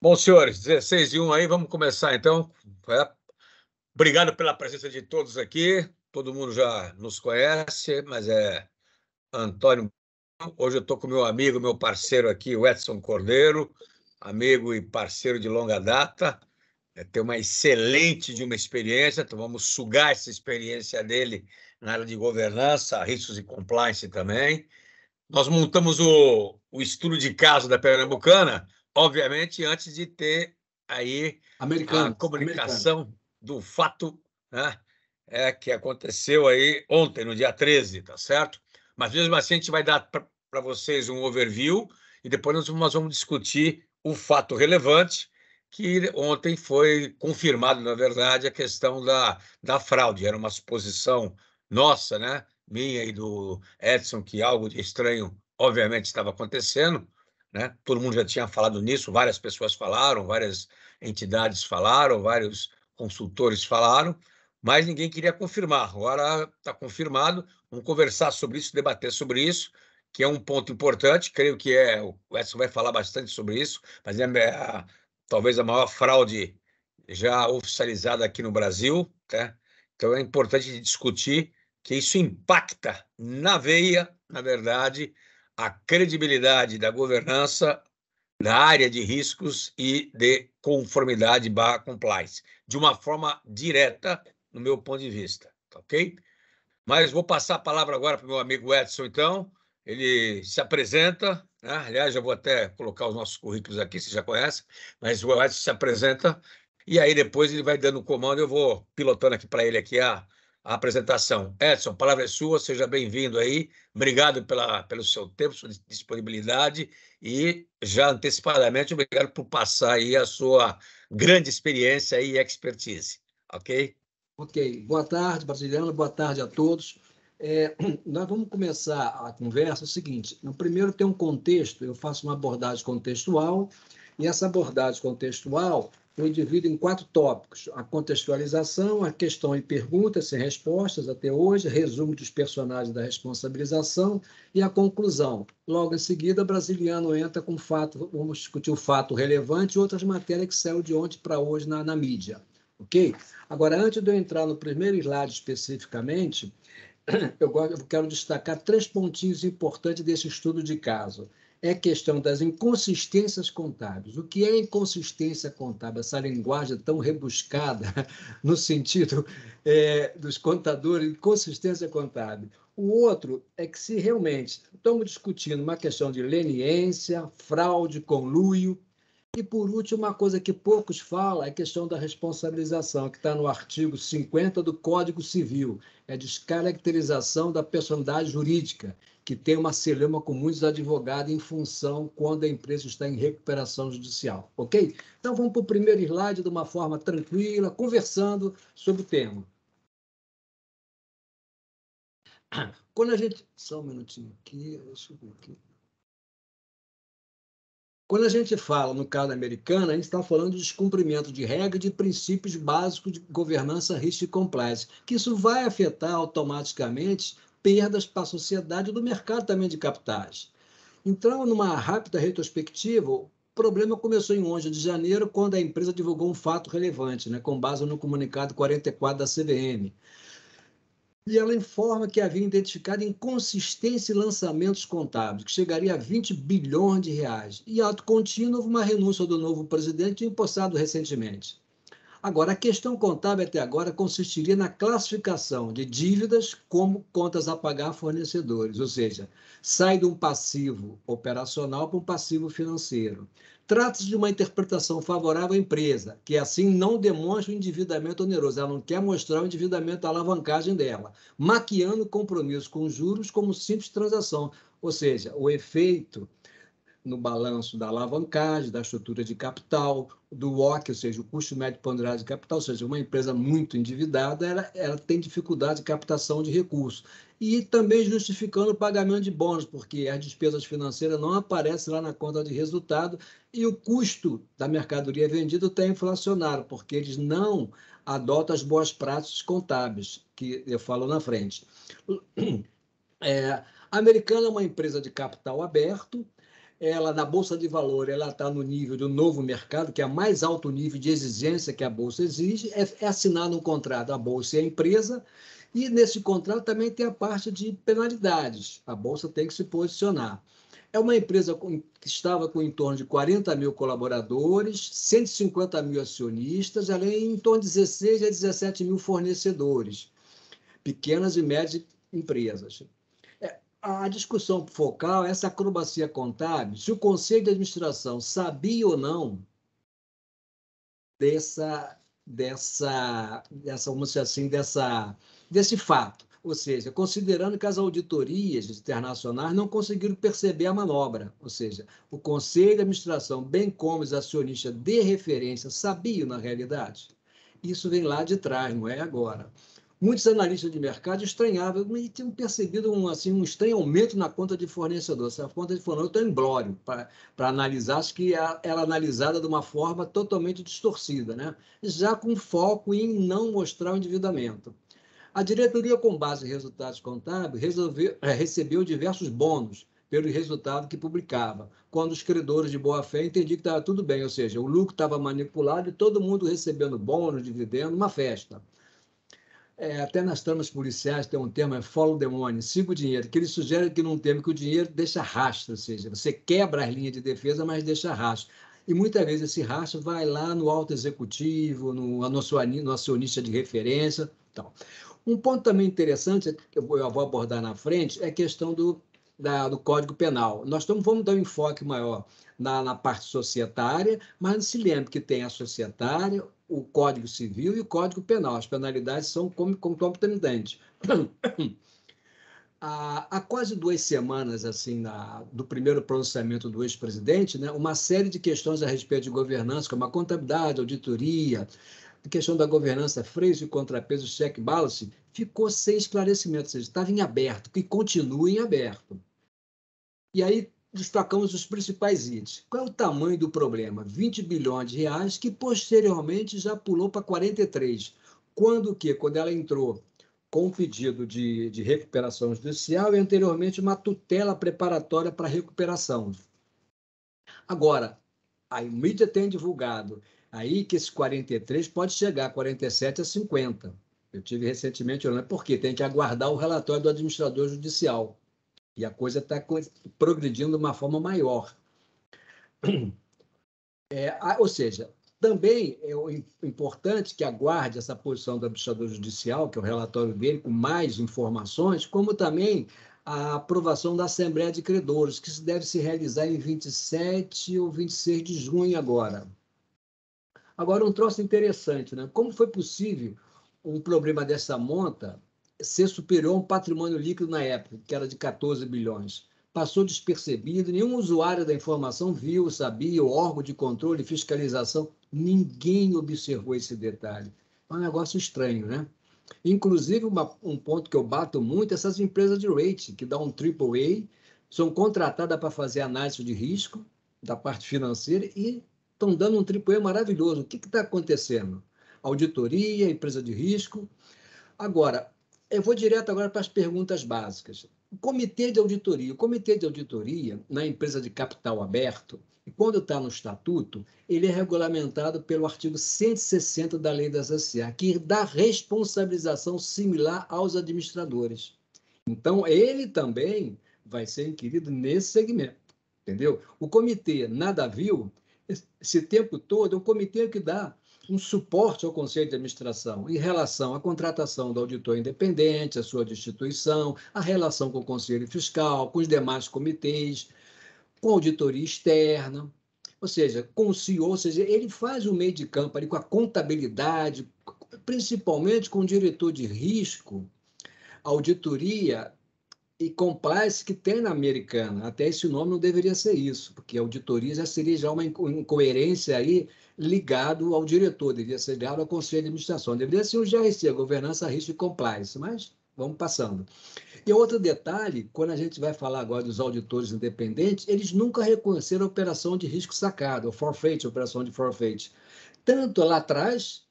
Bom, senhores, 16:01 aí, vamos começar então. Obrigado pela presença de todos aqui. Todo mundo já nos conhece, mas é Antônio. Hoje eu estou com meu amigo, meu parceiro aqui, o Edson Cordeiro, amigo e parceiro de longa data. Tem uma excelente de uma experiência, então vamos sugar essa experiência dele na área de governança, riscos e compliance também. Nós montamos o estudo de caso da Pernambucana, obviamente, antes de ter aí a Americanos. comunicação do fato, né, que aconteceu aí ontem, no dia 13, tá certo? Mas mesmo assim, a gente vai dar para vocês um overview e depois nós vamos discutir o fato relevante, que ontem foi confirmado, na verdade, a questão da fraude. Era uma suposição nossa, né? Minha e do Edson, que algo de estranho, obviamente, estava acontecendo, né? Todo mundo já tinha falado nisso, várias pessoas falaram, várias entidades falaram, vários consultores falaram, mas ninguém queria confirmar. Agora está confirmado, vamos conversar sobre isso, debater sobre isso, que é um ponto importante. Creio que o Edson vai falar bastante sobre isso, mas talvez a maior fraude já oficializada aqui no Brasil, tá? Então é importante discutir que isso impacta na veia, na verdade, a credibilidade da governança da área de riscos e de conformidade/compliance, de uma forma direta, no meu ponto de vista, ok? Mas vou passar a palavra agora para o meu amigo Edson, então. Ele se apresenta, né? Aliás, já vou até colocar os nossos currículos aqui, você já conhece, mas o Edson se apresenta e aí depois ele vai dando o comando, eu vou pilotando aqui para ele aqui a apresentação. Edson, a palavra é sua, seja bem-vindo aí. Obrigado pelo seu tempo, sua disponibilidade e já antecipadamente obrigado por passar aí a sua grande experiência e expertise, ok? Ok, boa tarde, Brasiliano, boa tarde a todos. Nós vamos começar a conversa. É o seguinte: no primeiro tem um contexto, eu faço uma abordagem contextual, e essa abordagem contextual eu divido em 4 tópicos: a contextualização, a questão e perguntas sem respostas até hoje, resumo dos personagens da responsabilização e a conclusão. Logo em seguida, o Brasiliano entra com fato, vamos discutir o fato relevante e outras matérias que saíram de ontem para hoje na mídia. Ok? Agora, antes de eu entrar no primeiro slide especificamente, eu quero destacar 3 pontinhos importantes desse estudo de caso. É a questão das inconsistências contábeis. O que é inconsistência contábil? Essa linguagem tão rebuscada no sentido dos contadores, inconsistência contábil. O outro é que se realmente estamos discutindo uma questão de leniência, fraude, conluio. E, por último, uma coisa que poucos falam é a questão da responsabilização, que está no artigo 50 do Código Civil, é a descaracterização da personalidade jurídica, que tem uma celeuma com muitos advogados em função quando a empresa está em recuperação judicial. Ok? Então, vamos para o primeiro slide de uma forma tranquila, conversando sobre o tema. Quando a gente... Só um minutinho aqui, deixa eu ver aqui. Quando a gente fala, no caso americano, a gente está falando de descumprimento de regras e de princípios básicos de governança, risco e compliance, que isso vai afetar automaticamente perdas para a sociedade e do mercado também de capitais. Então, numa rápida retrospectiva, o problema começou em 11 de janeiro, quando a empresa divulgou um fato relevante, né, com base no comunicado 44 da CVM. E ela informa que havia identificado inconsistência em lançamentos contábeis, que chegaria a 20 bilhões de reais. E, ato contínuo, houve uma renúncia do novo presidente, empossado recentemente. Agora, a questão contábil até agora consistiria na classificação de dívidas como contas a pagar a fornecedores, ou seja, sai de um passivo operacional para um passivo financeiro. Trata-se de uma interpretação favorável à empresa, que assim não demonstra o endividamento oneroso, ela não quer mostrar o endividamento da alavancagem dela, maquiando o compromisso com juros como simples transação, ou seja, o efeito no balanço da alavancagem, da estrutura de capital, do WOC, ou seja, o custo médio ponderado de capital, ou seja, uma empresa muito endividada, ela tem dificuldade de captação de recursos. E também justificando o pagamento de bônus, porque as despesas financeiras não aparecem lá na conta de resultado e o custo da mercadoria vendida está inflacionário, porque eles não adotam as boas práticas contábeis, que eu falo na frente. A Americana é uma empresa de capital aberto, ela na Bolsa de Valores, ela está no nível do novo mercado, que é o mais alto nível de exigência que a Bolsa exige, é assinado um contrato, a Bolsa e a empresa, e nesse contrato também tem a parte de penalidades. A Bolsa tem que se posicionar. É uma empresa que estava com em torno de 40 mil colaboradores, 150 mil acionistas, além em torno de 16 a 17 mil fornecedores, pequenas e médias empresas. A discussão focal é essa acrobacia contábil, se o Conselho de Administração sabia ou não vamos dizer assim, desse fato. Ou seja, considerando que as auditorias internacionais não conseguiram perceber a manobra. Ou seja, o Conselho de Administração, bem como os acionistas de referência, sabiam na realidade. Isso vem lá de trás, não é agora. Muitos analistas de mercado estranhavam e tinham percebido um estranho aumento na conta de fornecedor. Essa conta de fornecedor está em blório para analisar, acho que ela é analisada de uma forma totalmente distorcida, né? Já com foco em não mostrar o endividamento. A diretoria, com base em resultados contábeis, recebeu diversos bônus pelo resultado que publicava, quando os credores de boa-fé entendiam que estava tudo bem, ou seja, o lucro estava manipulado e todo mundo recebendo bônus, dividendo, uma festa. Até nas tramas policiais tem um termo, follow the money, siga o dinheiro, que ele sugere que num termo que o dinheiro deixa rastro, ou seja, você quebra as linhas de defesa, mas deixa rastro. E muitas vezes esse rastro vai lá no alto executivo, no acionista de referência. Então. Um ponto também interessante, que eu vou abordar na frente, é a questão do Código Penal. Nós vamos dar um enfoque maior na parte societária, mas não se lembre que tem a societária, o Código Civil e o Código Penal. As penalidades são concomitantes. Há quase 2 semanas, assim, do primeiro pronunciamento do ex-presidente, né, uma série de questões a respeito de governança, como a contabilidade, auditoria, a questão da governança, freios e contrapesos, check balance, ficou sem esclarecimento, ou seja, estava em aberto, que continua em aberto. E aí destacamos os principais itens. Qual é o tamanho do problema? 20 bilhões de reais, que posteriormente já pulou para 43. Quando ela entrou com um pedido de recuperação judicial e anteriormente uma tutela preparatória para recuperação. Agora, a mídia tem divulgado aí que esse 43 pode chegar a 47 a 50. Eu tive recentemente olhando, porque tem que aguardar o relatório do administrador judicial. E a coisa está progredindo de uma forma maior. Ou seja, também é importante que aguarde essa posição do administrador judicial, que é o relatório dele, com mais informações, como também a aprovação da Assembleia de Credores, que deve se realizar em 27 ou 26 de junho agora. Agora, um troço interessante, né? Como foi possível um problema dessa monta ser superior a um patrimônio líquido na época, que era de 14 bilhões? Passou despercebido, nenhum usuário da informação viu, sabia, o órgão de controle e fiscalização, ninguém observou esse detalhe. É um negócio estranho, né? Inclusive, um ponto que eu bato muito, essas empresas de rating, que dão um AAA, são contratadas para fazer análise de risco da parte financeira e estão dando um AAA maravilhoso. O que está acontecendo? Auditoria, empresa de risco. Agora, eu vou direto agora para as perguntas básicas. O comitê de auditoria, na empresa de capital aberto, e quando está no estatuto, ele é regulamentado pelo artigo 160 da Lei das SA, que dá responsabilização similar aos administradores. Então, ele também vai ser inquirido nesse segmento, entendeu? O comitê nada viu, esse tempo todo, é um comitê que dá um suporte ao Conselho de Administração em relação à contratação do auditor independente, a sua destituição, a relação com o Conselho Fiscal, com os demais comitês, com a auditoria externa, ou seja, com o CEO, ou seja, ele faz o meio de campo ali com a contabilidade, principalmente com o diretor de risco, auditoria e compliance que tem na americana. Até esse nome não deveria ser isso, porque a auditoria já seria já uma incoerência aí ligado ao diretor, deveria ser ligado ao Conselho de Administração, deveria ser o GRC, a Governança, Risco e Compliance, mas vamos passando. E outro detalhe, quando a gente vai falar agora dos auditores independentes, eles nunca reconheceram a operação de risco sacado, o forfeit, a operação de forfeit. Tanto lá atrás,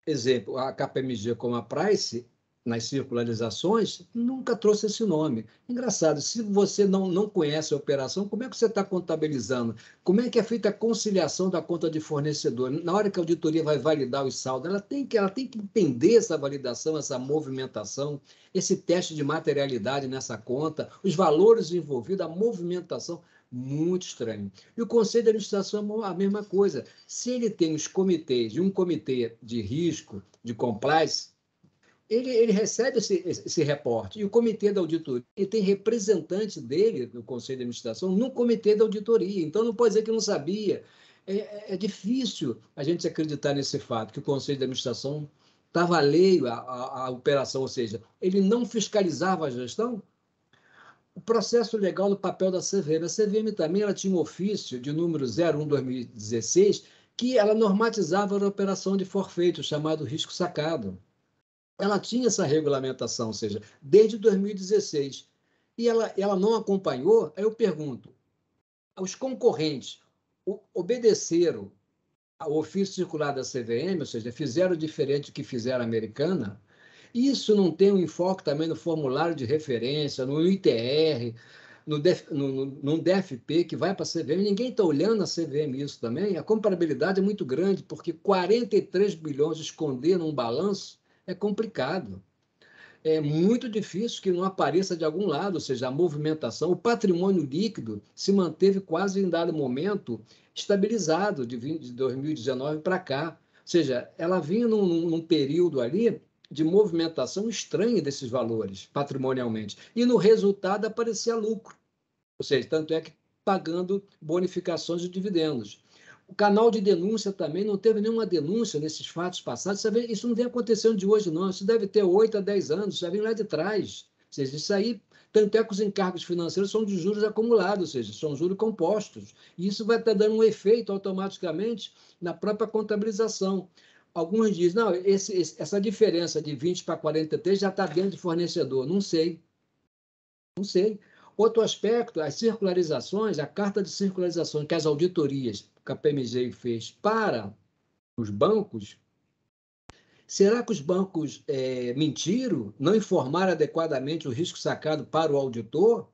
exemplo, a KPMG como a Price, nas circularizações, nunca trouxe esse nome. Engraçado, se você não conhece a operação, como é que você está contabilizando? Como é que é feita a conciliação da conta de fornecedor? Na hora que a auditoria vai validar os saldos, ela tem que entender essa validação, essa movimentação, esse teste de materialidade nessa conta, os valores envolvidos, a movimentação. Muito estranho. E o Conselho de Administração é a mesma coisa. Se ele tem os comitês, e um comitê de risco, de compliance, ele recebe esse reporte. E o comitê da auditoria, ele tem representante dele, do Conselho de Administração, no comitê da auditoria. Então, não pode dizer que não sabia. É difícil a gente acreditar nesse fato, que o Conselho de Administração estava alheio à operação, ou seja, ele não fiscalizava a gestão. O processo legal no papel da CVM. A CVM também ela tinha um ofício de número 01/2016 que ela normatizava a operação de forfeito, chamado risco sacado. Ela tinha essa regulamentação, ou seja, desde 2016. E ela não acompanhou. Aí eu pergunto, os concorrentes obedeceram ao ofício circular da CVM, ou seja, fizeram diferente do que fizeram a americana? Isso não tem um enfoque também no formulário de referência, no ITR, no DFP, que vai para a CVM. Ninguém está olhando a CVM isso também. A comparabilidade é muito grande, porque 43 bilhões esconder num balanço é complicado. É muito difícil que não apareça de algum lado, ou seja, a movimentação, o patrimônio líquido se manteve quase em dado momento estabilizado de 2019 para cá. Ou seja, ela vinha num período ali de movimentação estranha desses valores, patrimonialmente. E no resultado aparecia lucro. Ou seja, tanto é que pagando bonificações de dividendos. O canal de denúncia também não teve nenhuma denúncia nesses fatos passados. Isso não vem acontecendo de hoje, não. Isso deve ter 8 a 10 anos, já vem lá de trás. Ou seja, isso aí, tanto é que os encargos financeiros são de juros acumulados, ou seja, são juros compostos. E isso vai estar dando um efeito automaticamente na própria contabilização. Alguns dizem, não, essa diferença de 20 para 43 já está dentro de fornecedor. Não sei. Não sei. Outro aspecto, as circularizações, a carta de circularização que as auditorias que a PMG fez para os bancos, será que os bancos mentiram, não informaram adequadamente o risco sacado para o auditor?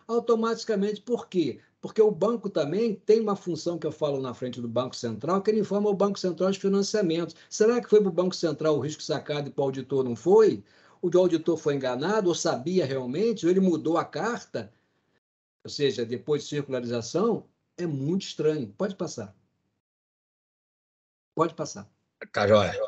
Automaticamente, por quê? Porque o banco também tem uma função que eu falo na frente do Banco Central, que ele informa o Banco Central de financiamentos. Será que foi para o Banco Central o risco sacado e para o auditor não foi? O auditor foi enganado, ou sabia realmente, ou ele mudou a carta, ou seja, depois de circularização? É muito estranho. Pode passar. Pode passar. Tá, joia.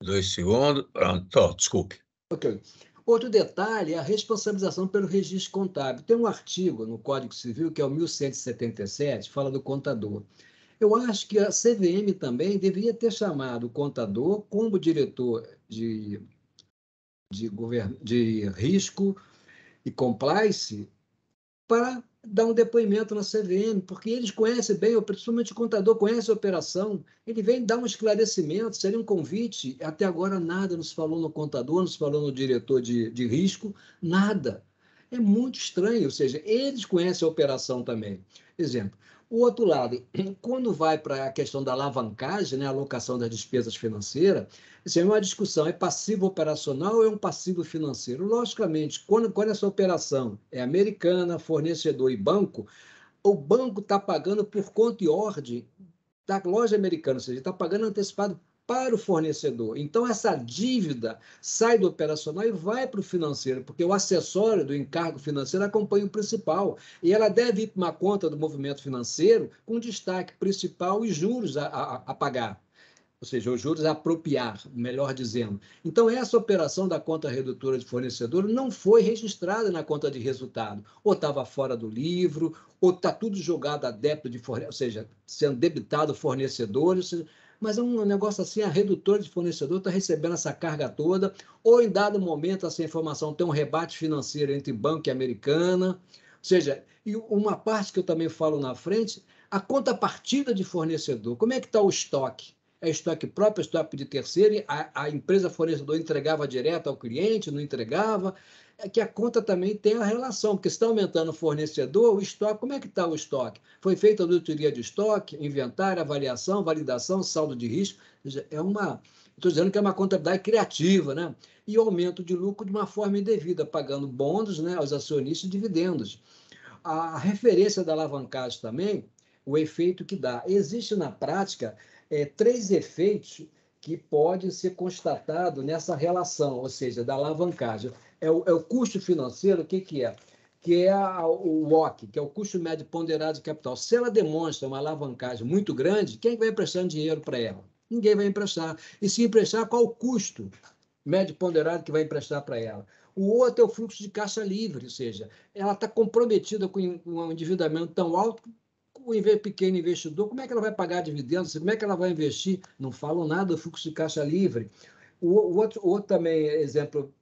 2 segundos. Pronto, desculpe. Ok. Outro detalhe é a responsabilização pelo registro contábil. Tem um artigo no Código Civil, que é o 1177, fala do contador. Eu acho que a CVM também deveria ter chamado o contador como diretor de risco e compliance para dar um depoimento na CVM, porque eles conhecem bem, principalmente o contador conhece a operação, ele vem dar um esclarecimento, seria um convite. Até agora nada nos falou no contador, nos falou no diretor de risco, nada. É muito estranho, ou seja, eles conhecem a operação também. Exemplo, o outro lado, quando vai para a questão da alavancagem, né, a alocação das despesas financeiras, isso é uma discussão, é passivo operacional ou é um passivo financeiro? Logicamente, quando essa operação é americana, fornecedor e banco, o banco está pagando por conta e ordem da loja americana, ou seja, está pagando antecipado para o fornecedor. Então, essa dívida sai do operacional e vai para o financeiro, porque o acessório do encargo financeiro acompanha o principal. E ela deve ir para uma conta do movimento financeiro com destaque principal e juros a pagar. Ou seja, os juros a apropriar, melhor dizendo. Então, essa operação da conta redutora de fornecedor não foi registrada na conta de resultado. Ou estava fora do livro, ou está tudo jogado a débito de fornecedor, ou seja, sendo debitado fornecedores, mas é um negócio assim, a redutora de fornecedor está recebendo essa carga toda, ou em dado momento essa informação tem um rebate financeiro entre banco e americana, ou seja, e uma parte que eu também falo na frente, a contrapartida de fornecedor, como é que está o estoque? É estoque próprio, estoque de terceiro, a empresa fornecedora entregava direto ao cliente, não entregava, é que a conta também tem a relação, porque se está aumentando o fornecedor, o estoque, como é que está o estoque? Foi feita a auditoria de estoque, inventário, avaliação, validação, saldo de risco, é Estou dizendo que é uma contabilidade criativa, né? E aumento de lucro de uma forma indevida, pagando bônus, né, aos acionistas e dividendos. A referência da alavancagem também, o efeito que dá. Existe na prática três efeitos que podem ser constatados nessa relação, ou seja, da alavancagem. É o custo financeiro, o que é? Que é o WOC, que é o custo médio ponderado de capital. Se ela demonstra uma alavancagem muito grande, quem vai emprestando dinheiro para ela? Ninguém vai emprestar. E se emprestar, qual o custo médio ponderado que vai emprestar para ela? O outro é o fluxo de caixa livre, ou seja, ela está comprometida com um endividamento tão alto, o pequeno investidor, como é que ela vai pagar dividendos? Como é que ela vai investir? Não falam nada do fluxo de caixa livre. O outro também exemplo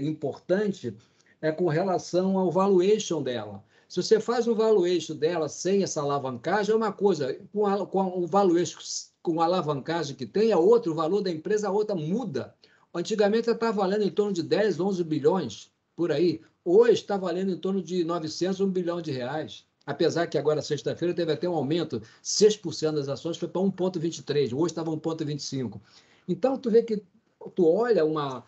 importante é com relação ao valuation dela. Se você faz um valuation dela sem essa alavancagem, é uma coisa, com o valuation, com a alavancagem que tem, é outro, o valor da empresa, a outra muda. Antigamente ela estava valendo em torno de 10, 11 bilhões, por aí. Hoje está valendo em torno de 900, 1 bilhão de reais. Apesar que agora, sexta-feira, teve até um aumento, 6% das ações foi para 1,23, hoje estava 1,25. Então, tu vê que tu olha uma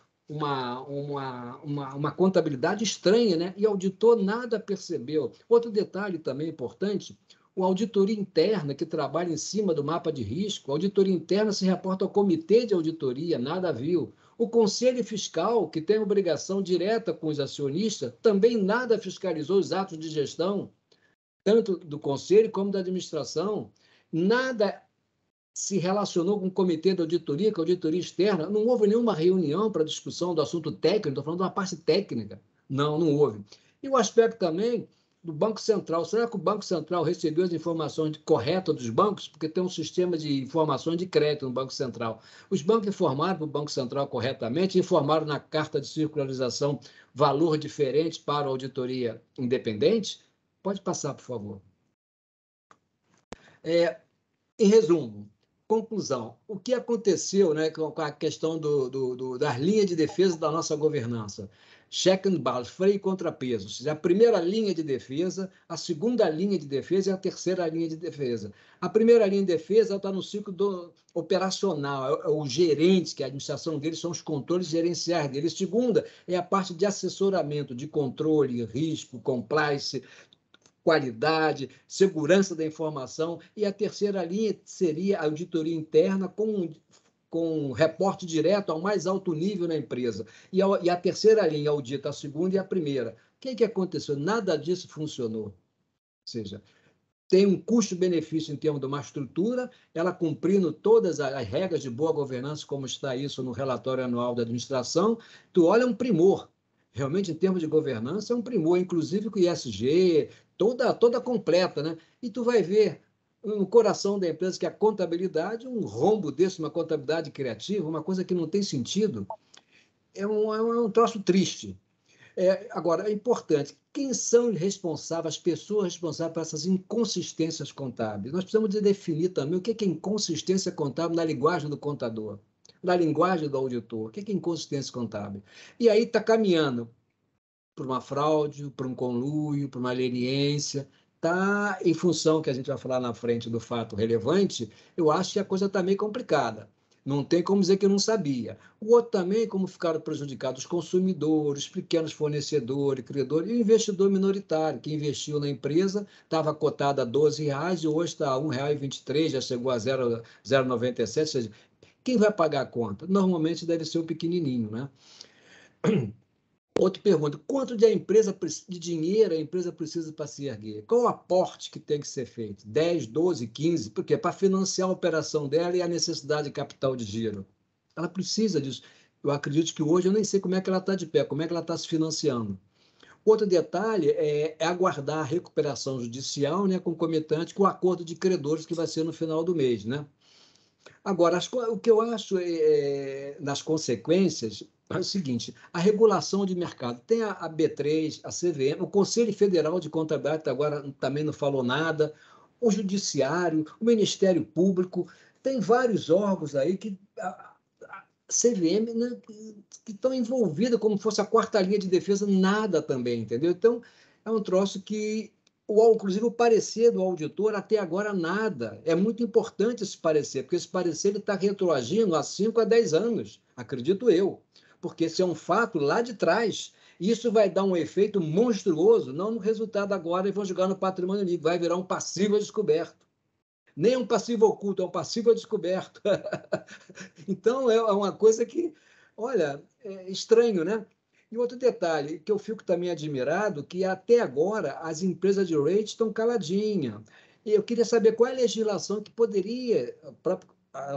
contabilidade estranha, né? E o auditor nada percebeu. Outro detalhe também importante, a auditoria interna, que trabalha em cima do mapa de risco, a auditoria interna se reporta ao comitê de auditoria, nada viu. O Conselho Fiscal, que tem obrigação direta com os acionistas, também nada fiscalizou os atos de gestão, tanto do Conselho como da administração. Nada se relacionou com o comitê de auditoria, com a auditoria externa. Não houve nenhuma reunião para discussão do assunto técnico, estou falando de uma parte técnica. Não houve. E o aspecto também do Banco Central. Será que o Banco Central recebeu as informações corretas dos bancos? Porque tem um sistema de informações de crédito no Banco Central. Os bancos informaram para o Banco Central corretamente, informaram na carta de circularização valor diferente para a auditoria independente? Pode passar, por favor. Em resumo, conclusão, o que aconteceu, né, com a questão das linhas de defesa da nossa governança? Check and balance, freio e contrapeso. Ou seja, a primeira linha de defesa, a segunda linha de defesa e a terceira linha de defesa. A primeira linha de defesa está no ciclo operacional, é o gerente, que a administração deles são os controles gerenciais deles. A segunda é a parte de assessoramento, de controle, risco, compliance, qualidade, segurança da informação, e a terceira linha seria a auditoria interna com reporte direto ao mais alto nível na empresa. E a terceira linha audita a segunda e a primeira. O que aconteceu? Nada disso funcionou. Ou seja, tem um custo-benefício em termos de uma estrutura, ela cumprindo todas as regras de boa governança, como está isso no relatório anual da administração, tu olha um primor. Realmente, em termos de governança, é um primor, inclusive com o ISG, toda completa, né? E tu vai ver no coração da empresa que a contabilidade, um rombo desse, uma contabilidade criativa, uma coisa que não tem sentido, é um troço triste. Agora, é importante, quem são os responsáveis, as pessoas responsáveis por essas inconsistências contábeis? Nós precisamos de definir também o que é inconsistência contábil na linguagem do contador, na linguagem do auditor. O que é inconsistência contábil? E aí está caminhando para uma fraude, para um conluio, para uma leniência. Está em função, que a gente vai falar na frente do fato relevante, eu acho que a coisa está meio complicada. Não tem como dizer que eu não sabia. O outro também, como ficaram prejudicados os consumidores, pequenos fornecedores, credores, e o investidor minoritário, que investiu na empresa, estava cotado a R$12 e hoje está a R$1,23, já chegou a 0,97, ou seja, quem vai pagar a conta? Normalmente deve ser o pequenininho, né? Outra pergunta, quanto de dinheiro a empresa precisa para se erguer? Qual o aporte que tem que ser feito? 10, 12, 15? Por quê? Para financiar a operação dela e a necessidade de capital de giro. Ela precisa disso. Eu acredito que hoje eu nem sei como é que ela está de pé, como é que ela está se financiando. Outro detalhe é aguardar a recuperação judicial, né, concomitante com o acordo de credores que vai ser no final do mês, né? Agora, o que eu acho nas consequências é o seguinte, a regulação de mercado. Tem a B3, a CVM, o Conselho Federal de Contabilidade agora também não falou nada, o Judiciário, o Ministério Público, tem vários órgãos aí que a CVM, né, que estão envolvidos como se fosse a quarta linha de defesa, nada também, entendeu? Então, é um troço que Inclusive, o parecer do auditor, até agora, nada. É muito importante esse parecer, porque esse parecer está retroagindo há 5 a 10 anos, acredito eu. Porque esse é um fato lá de trás. Isso vai dar um efeito monstruoso, não no resultado agora, e vão jogar no patrimônio líquido, vai virar um passivo a descoberto. Nem um passivo oculto, é um passivo a descoberto. Então, é uma coisa que, olha, é estranho, né? E outro detalhe, que eu fico também admirado, que até agora as empresas de rate estão caladinhas. E eu queria saber qual é a legislação que poderia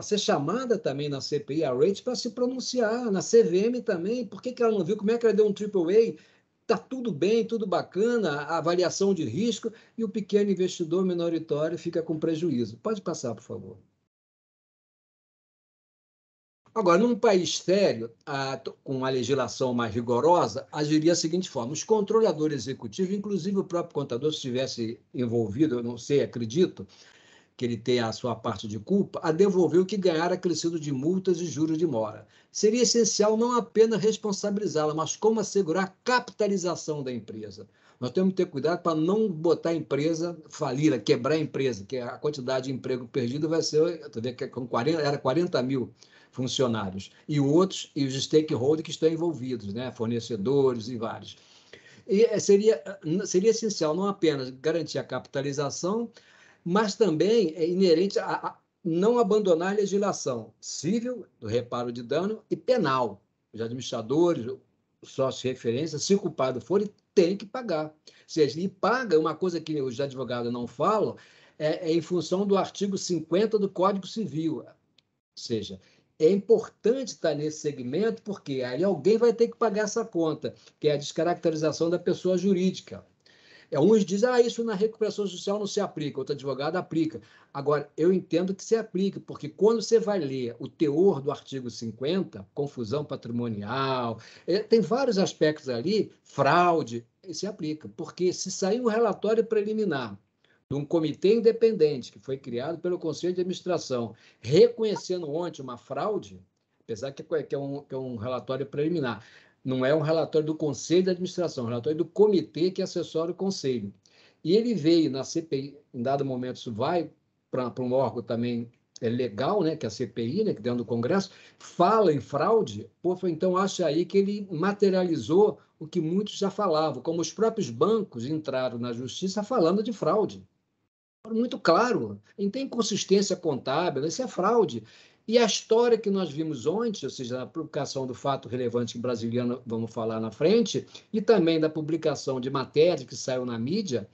ser chamada também na CPI, a rate, para se pronunciar, na CVM também. Por que ela não viu? Como é que ela deu um AAA? Está tudo bem, tudo bacana, a avaliação de risco, e o pequeno investidor minoritário fica com prejuízo. Pode passar, por favor. Agora, num país sério, com uma legislação mais rigorosa, agiria da seguinte forma: os controladores executivos, inclusive o próprio contador, se estivesse envolvido, eu não sei, acredito que ele tenha a sua parte de culpa, a devolver o que ganhar acrescido de multas e juros de mora. Seria essencial não apenas responsabilizá-la, mas como assegurar a capitalização da empresa. Nós temos que ter cuidado para não botar a empresa falir, quebrar a empresa, que a quantidade de emprego perdido vai ser, com 40, era 40 mil funcionários, e outros, e os stakeholders que estão envolvidos, né? Fornecedores e vários. E seria essencial não apenas garantir a capitalização, mas também é inerente a não abandonar a legislação civil, do reparo de dano, e penal. Os administradores, os sócios de referência, se o culpado for, tem que pagar. Ou seja, e paga, uma coisa que os advogados não falam, é em função do artigo 50 do Código Civil. Ou seja, é importante estar nesse segmento, porque aí alguém vai ter que pagar essa conta, que é a descaracterização da pessoa jurídica. Uns dizem, isso na recuperação judicial não se aplica, outro advogado aplica. Agora, eu entendo que se aplica, porque quando você vai ler o teor do artigo 50, confusão patrimonial, tem vários aspectos ali, fraude, se aplica. Porque se sair um relatório preliminar de um comitê independente que foi criado pelo Conselho de Administração, reconhecendo ontem uma fraude, apesar que é um relatório preliminar, não é um relatório do Conselho de Administração, é um relatório do comitê que assessora o Conselho. E ele veio na CPI, em dado momento isso vai para um órgão também legal, né, que é a CPI, né, que dentro do Congresso, fala em fraude, então acho aí que ele materializou o que muitos já falavam, como os próprios bancos entraram na justiça falando de fraude. Muito claro, não tem consistência contábil, isso é fraude. E a história que nós vimos ontem, ou seja, a publicação do fato relevante brasileiro, vamos falar na frente, e também da publicação de matéria que saiu na mídia,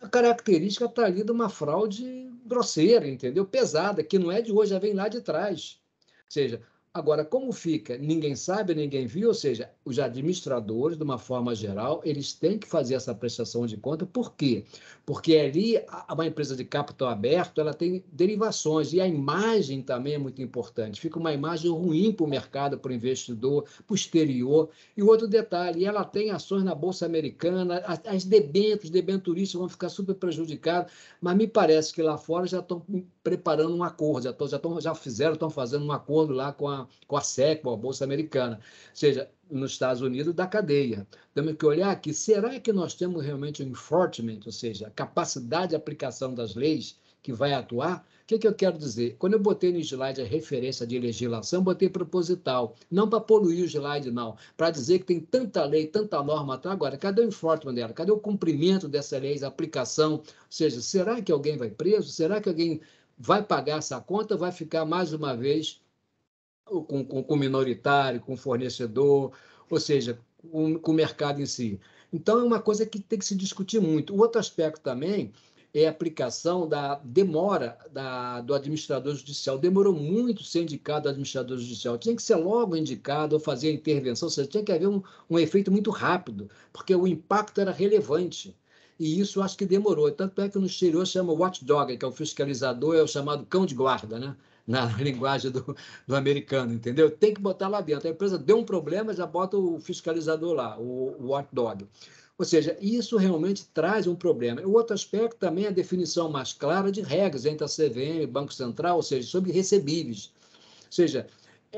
a característica está ali de uma fraude grosseira, entendeu? Pesada, que não é de hoje, já vem lá de trás. Ou seja, agora, como fica? Ninguém sabe, ninguém viu, ou seja, os administradores, de uma forma geral, eles têm que fazer essa prestação de conta. Por quê? Porque ali, uma empresa de capital aberto, ela tem derivações, e a imagem também é muito importante. Fica uma imagem ruim para o mercado, para o investidor, para o exterior. E outro detalhe, ela tem ações na Bolsa Americana, as debenturistas vão ficar super prejudicados, mas me parece que lá fora já estão preparando um acordo, estão fazendo um acordo lá com a SEC, com a Bolsa Americana, ou seja, nos Estados Unidos, da cadeia. Temos que olhar aqui, será que nós temos realmente um enforcement, ou seja, a capacidade de aplicação das leis que vai atuar? O que eu quero dizer? Quando eu botei no slide a referência de legislação, botei proposital, não para poluir o slide, não, para dizer que tem tanta lei, tanta norma até agora, cadê o enforcement dela? Cadê o cumprimento dessa lei, a aplicação? Ou seja, será que alguém vai preso? Será que alguém vai pagar essa conta? Vai ficar mais uma vez com o minoritário, com o fornecedor, ou seja, com o mercado em si. Então, é uma coisa que tem que se discutir muito. O outro aspecto também é a aplicação da demora do administrador judicial. Demorou muito ser indicado administrador judicial. Tinha que ser logo indicado ou fazer a intervenção, ou seja, tinha que haver um efeito muito rápido, porque o impacto era relevante. E isso acho que demorou. Tanto é que no exterior chama watchdog, que é o fiscalizador, é o chamado cão de guarda, né? Na linguagem do americano, entendeu? Tem que botar lá dentro. A empresa deu um problema, já bota o fiscalizador lá, o watchdog. Ou seja, isso realmente traz um problema. O outro aspecto também é a definição mais clara de regras entre a CVM e o Banco Central, ou seja, sobre recebíveis. Ou seja,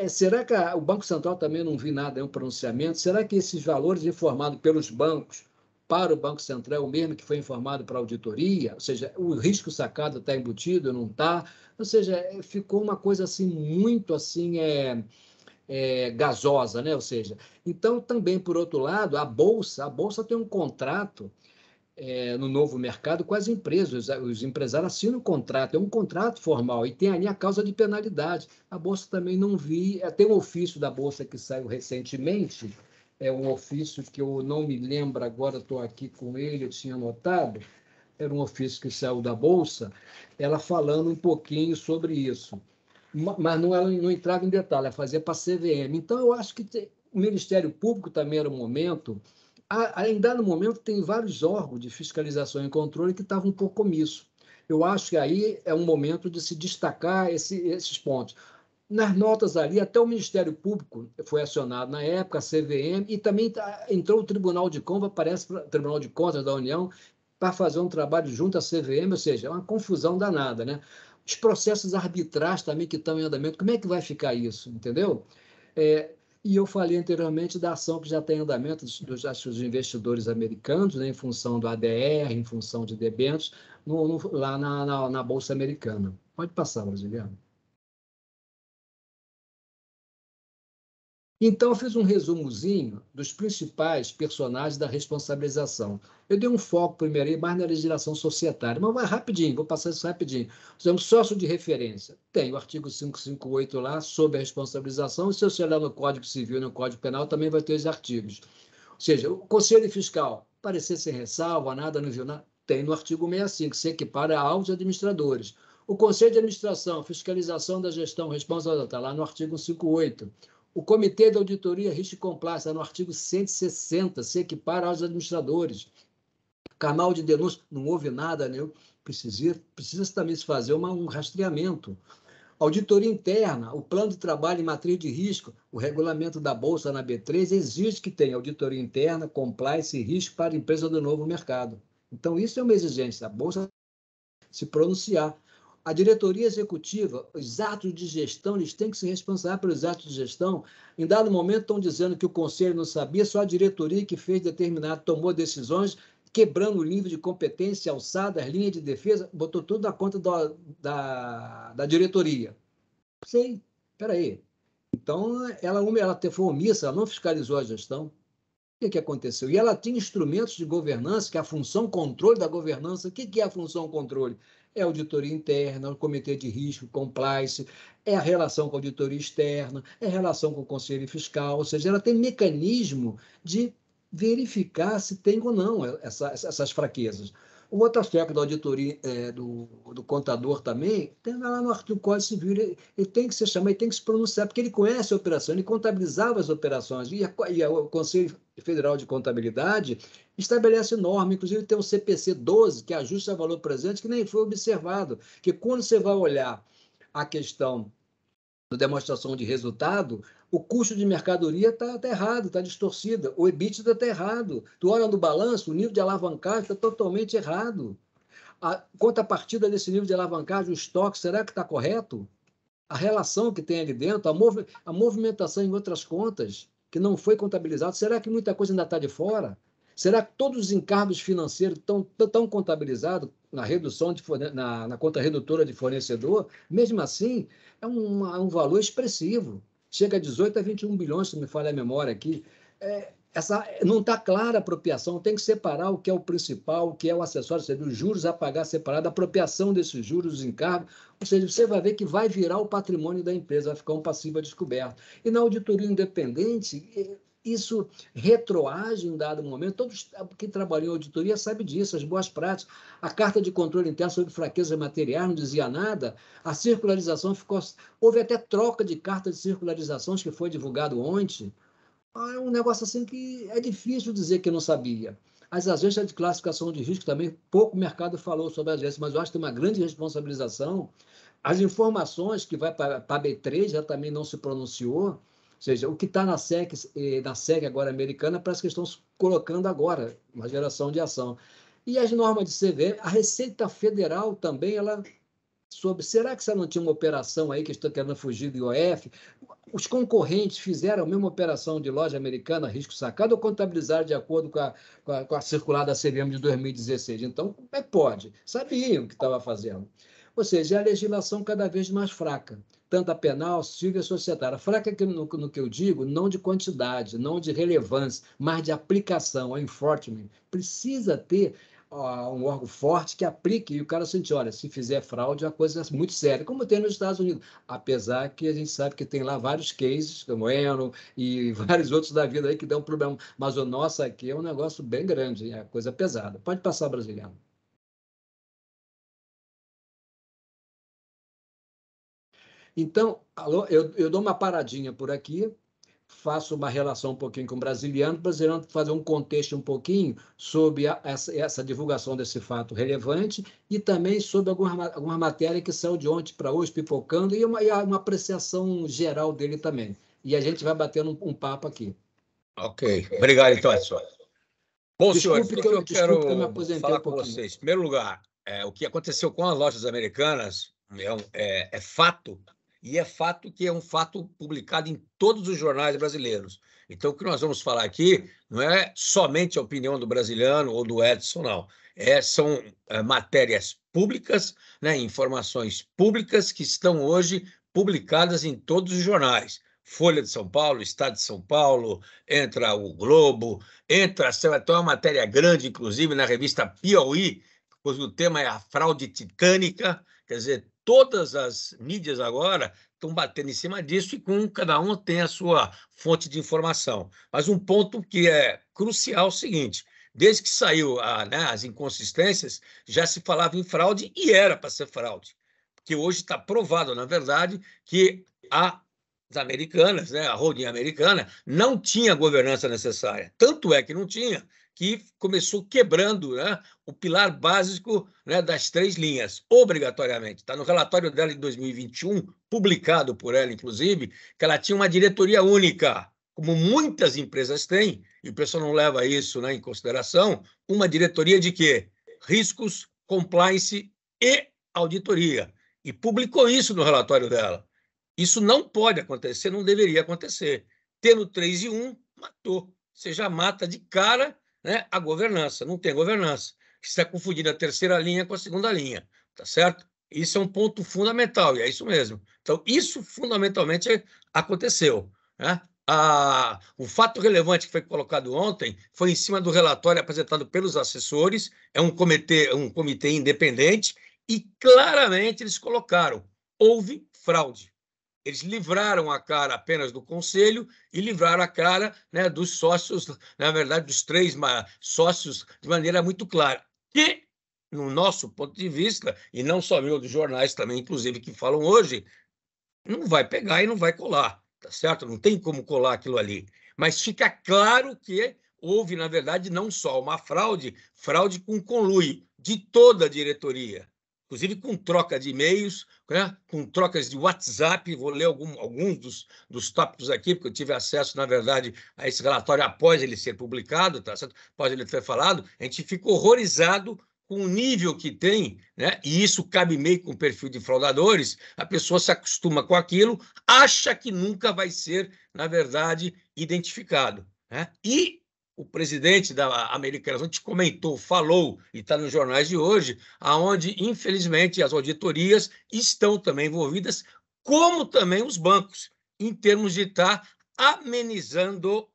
será que o Banco Central também não viu nada, um pronunciamento? Será que esses valores informados pelos bancos para o Banco Central, o mesmo que foi informado para a auditoria, ou seja, o risco sacado está embutido, não está, ou seja, ficou uma coisa assim muito assim gasosa, né? Ou seja, então também por outro lado a bolsa tem um contrato no novo mercado com as empresas. Os empresários assinam um contrato, é um contrato formal, e tem ali a causa de penalidade. A Bolsa também não vi, tem um ofício da Bolsa que saiu recentemente, é um ofício que eu não me lembro agora, estou aqui com ele, eu tinha anotado, era um ofício que saiu da Bolsa, ela falando um pouquinho sobre isso. Mas não, ela não entrava em detalhe, ela fazia para a CVM. Então, eu acho que o Ministério Público também era um momento. Ainda no momento, tem vários órgãos de fiscalização e controle que estavam um pouco omissos. Eu acho que aí é um momento de se destacar esses pontos. Nas notas ali, até o Ministério Público foi acionado na época, a CVM, e também entrou o Tribunal de Contas, parece o Tribunal de Contas da União, para fazer um trabalho junto à CVM, ou seja, é uma confusão danada, né? Os processos arbitrais também que estão em andamento, como é que vai ficar isso, entendeu? E eu falei anteriormente da ação que já tem em andamento dos investidores americanos, né, em função do ADR, em função de debêntures, lá na Bolsa Americana. Pode passar, Brasiliano. Então, eu fiz um resumozinho dos principais personagens da responsabilização. Eu dei um foco primeiro aí mais na legislação societária, mas vai rapidinho, vou passar isso rapidinho. Por sócio de referência. Tem o artigo 558 lá sobre a responsabilização, e se você olhar no Código Civil e no Código Penal, também vai ter os artigos. Ou seja, o Conselho Fiscal, parecer sem ressalva, nada, não viu nada, tem no artigo 65, se equipara aos administradores. O Conselho de Administração, fiscalização da gestão, responsabilidade, está lá no artigo 158. O Comitê de Auditoria, Risco e Compliance, está no artigo 160, se equipara aos administradores. Canal de denúncia, não houve nada, né? Precisa também se fazer um rastreamento. Auditoria interna, o plano de trabalho em matriz de risco, o regulamento da Bolsa na B3 exige que tenha auditoria interna, compliance e risco para a empresa do novo mercado. Então, isso é uma exigência, a Bolsa se pronunciar. A diretoria executiva, os atos de gestão, eles têm que se responsabilizar pelos atos de gestão. Em dado momento, estão dizendo que o conselho não sabia, só a diretoria que fez determinado, tomou decisões, quebrando o nível de competência, alçada, as linhas de defesa, botou tudo na conta da diretoria. Sei, peraí. Então, ela foi omissa, ela não fiscalizou a gestão. O que aconteceu? E ela tinha instrumentos de governança, que é a função controle da governança. O que é a função controle? É a auditoria interna, o comitê de risco, compliance, é a relação com a auditoria externa, é a relação com o conselho fiscal, ou seja, ela tem mecanismo de verificar se tem ou não essas fraquezas. O outro aspecto da auditoria do contador também, tem lá no artigo do Código Civil, ele tem que se chamar, ele tem que se pronunciar, porque ele conhece a operação, ele contabilizava as operações, e o Conselho Federal de Contabilidade estabelece norma, inclusive tem o CPC 12, que ajusta valor presente, que nem foi observado, que quando você vai olhar a questão da demonstração de resultado, o custo de mercadoria está errado, está distorcido, o EBITDA está errado. Tu olha no balanço, o nível de alavancagem está totalmente errado. A contrapartida desse nível de alavancagem, o estoque, será que está correto? A relação que tem ali dentro, a movimentação em outras contas, que não foi contabilizado, será que muita coisa ainda está de fora? Será que todos os encargos financeiros estão contabilizados na redução na conta redutora de fornecedor? Mesmo assim, é um valor expressivo. Chega a 18 a 21 bilhões, se me falha a memória aqui. Não está clara a apropriação, tem que separar o que é o principal, o que é o acessório, seja, os juros a pagar separado, a apropriação desses juros, os encargos, ou seja, você vai ver que vai virar o patrimônio da empresa, vai ficar um passivo a descoberto. E na auditoria independente, isso retroage em dado momento. Todos que trabalham em auditoria sabem disso, as boas práticas. A carta de controle interno sobre fraqueza materiais não dizia nada, a circularização ficou... Houve até troca de carta de circularizações que foi divulgado ontem. É um negócio assim que é difícil dizer que não sabia. As agências de classificação de risco também, pouco mercado falou sobre as agências, mas eu acho que tem uma grande responsabilização. As informações que vai para a B3 já também não se pronunciou, ou seja, o que está na SEC agora americana, parece que estão colocando agora, uma geração de ação. E as normas de CVM, a Receita Federal também, ela sobre será que você não tinha uma operação aí que estão querendo fugir do IOF? Os concorrentes fizeram a mesma operação de loja americana, risco sacado, ou contabilizaram de acordo com a circular da CVM de 2016? Então, como é que pode? Sabiam o que estava fazendo. Ou seja, é a legislação cada vez mais fraca, tanto a penal, civil e societária. Fraca no que eu digo, não de quantidade, não de relevância, mas de aplicação, a enforcement. Precisa ter um órgão forte que aplique, e o cara sente, olha, se fizer fraude, é uma coisa muito séria, como tem nos Estados Unidos. Apesar que a gente sabe que tem lá vários cases, como o Eno e vários outros da vida aí que dão problema. Mas o nosso aqui é um negócio bem grande, é coisa pesada. Pode passar, brasileiro. Então, alô, eu dou uma paradinha por aqui, faço uma relação um pouquinho com o brasiliano fazer um contexto um pouquinho sobre essa divulgação desse fato relevante e também sobre alguma matéria que saiu de ontem para hoje, pipocando, e uma apreciação geral dele também. E a gente vai batendo um papo aqui. Ok. Obrigado, então, Edson. Bom, senhores, Desculpe que eu me quero aposentei falar um com pouquinho. vocês. Em primeiro lugar, o que aconteceu com as lojas americanas é fato, e é fato que é um fato publicado em todos os jornais brasileiros. Então, o que nós vamos falar aqui não é somente a opinião do brasiliano ou do Edson, não. São matérias públicas, né, informações públicas que estão hoje publicadas em todos os jornais. Folha de São Paulo, Estado de São Paulo, entra o Globo, entra, vai ter uma matéria grande, inclusive, na revista Piauí, pois o tema é a fraude titânica, quer dizer, todas as mídias agora estão batendo em cima disso e cada um tem a sua fonte de informação. Mas um ponto que é crucial é o seguinte, desde que saiu né, as inconsistências, já se falava em fraude e era para ser fraude, porque hoje está provado, na verdade, que as americanas, né, a holding americana, não tinha a governança necessária. Tanto é que não tinha, que começou quebrando, né, o pilar básico, né, das 3 linhas, obrigatoriamente. Está no relatório dela de 2021, publicado por ela, inclusive, que ela tinha uma diretoria única, como muitas empresas têm, e o pessoal não leva isso, né, em consideração, uma diretoria de quê? Riscos, compliance e auditoria. E publicou isso no relatório dela. Isso não pode acontecer, não deveria acontecer. Tendo 3 e 1, matou. Você já mata de cara, né, a governança. Não tem governança. Você está confundindo a terceira linha com a segunda linha, tá certo? Isso é um ponto fundamental, e é isso mesmo. Então, isso fundamentalmente aconteceu, né? O fato relevante que foi colocado ontem foi em cima do relatório apresentado pelos assessores, é um comitê independente, e claramente eles colocaram: houve fraude. Eles livraram a cara apenas do conselho e livraram a cara, né, dos sócios, na verdade, dos 3 sócios, de maneira muito clara. Que, no nosso ponto de vista, e não só meu, dos jornais também, inclusive, que falam hoje, não vai pegar e não vai colar, tá certo? Não tem como colar aquilo ali. Mas fica claro que houve, na verdade, não só uma fraude com conluio de toda a diretoria, inclusive com troca de e-mails, né? Com trocas de WhatsApp. Vou ler alguns dos tópicos aqui, porque eu tive acesso, na verdade, a esse relatório após ele ser publicado, tá certo? Após ele ter falado, a gente fica horrorizado com o nível que tem, né? E isso cabe meio com o perfil de fraudadores. A pessoa se acostuma com aquilo, acha que nunca vai ser, na verdade, identificado, né? E o presidente da Americanas, a gente comentou, falou, e está nos jornais de hoje, aonde, infelizmente, as auditorias estão também envolvidas, como também os bancos, em termos de estar amenizando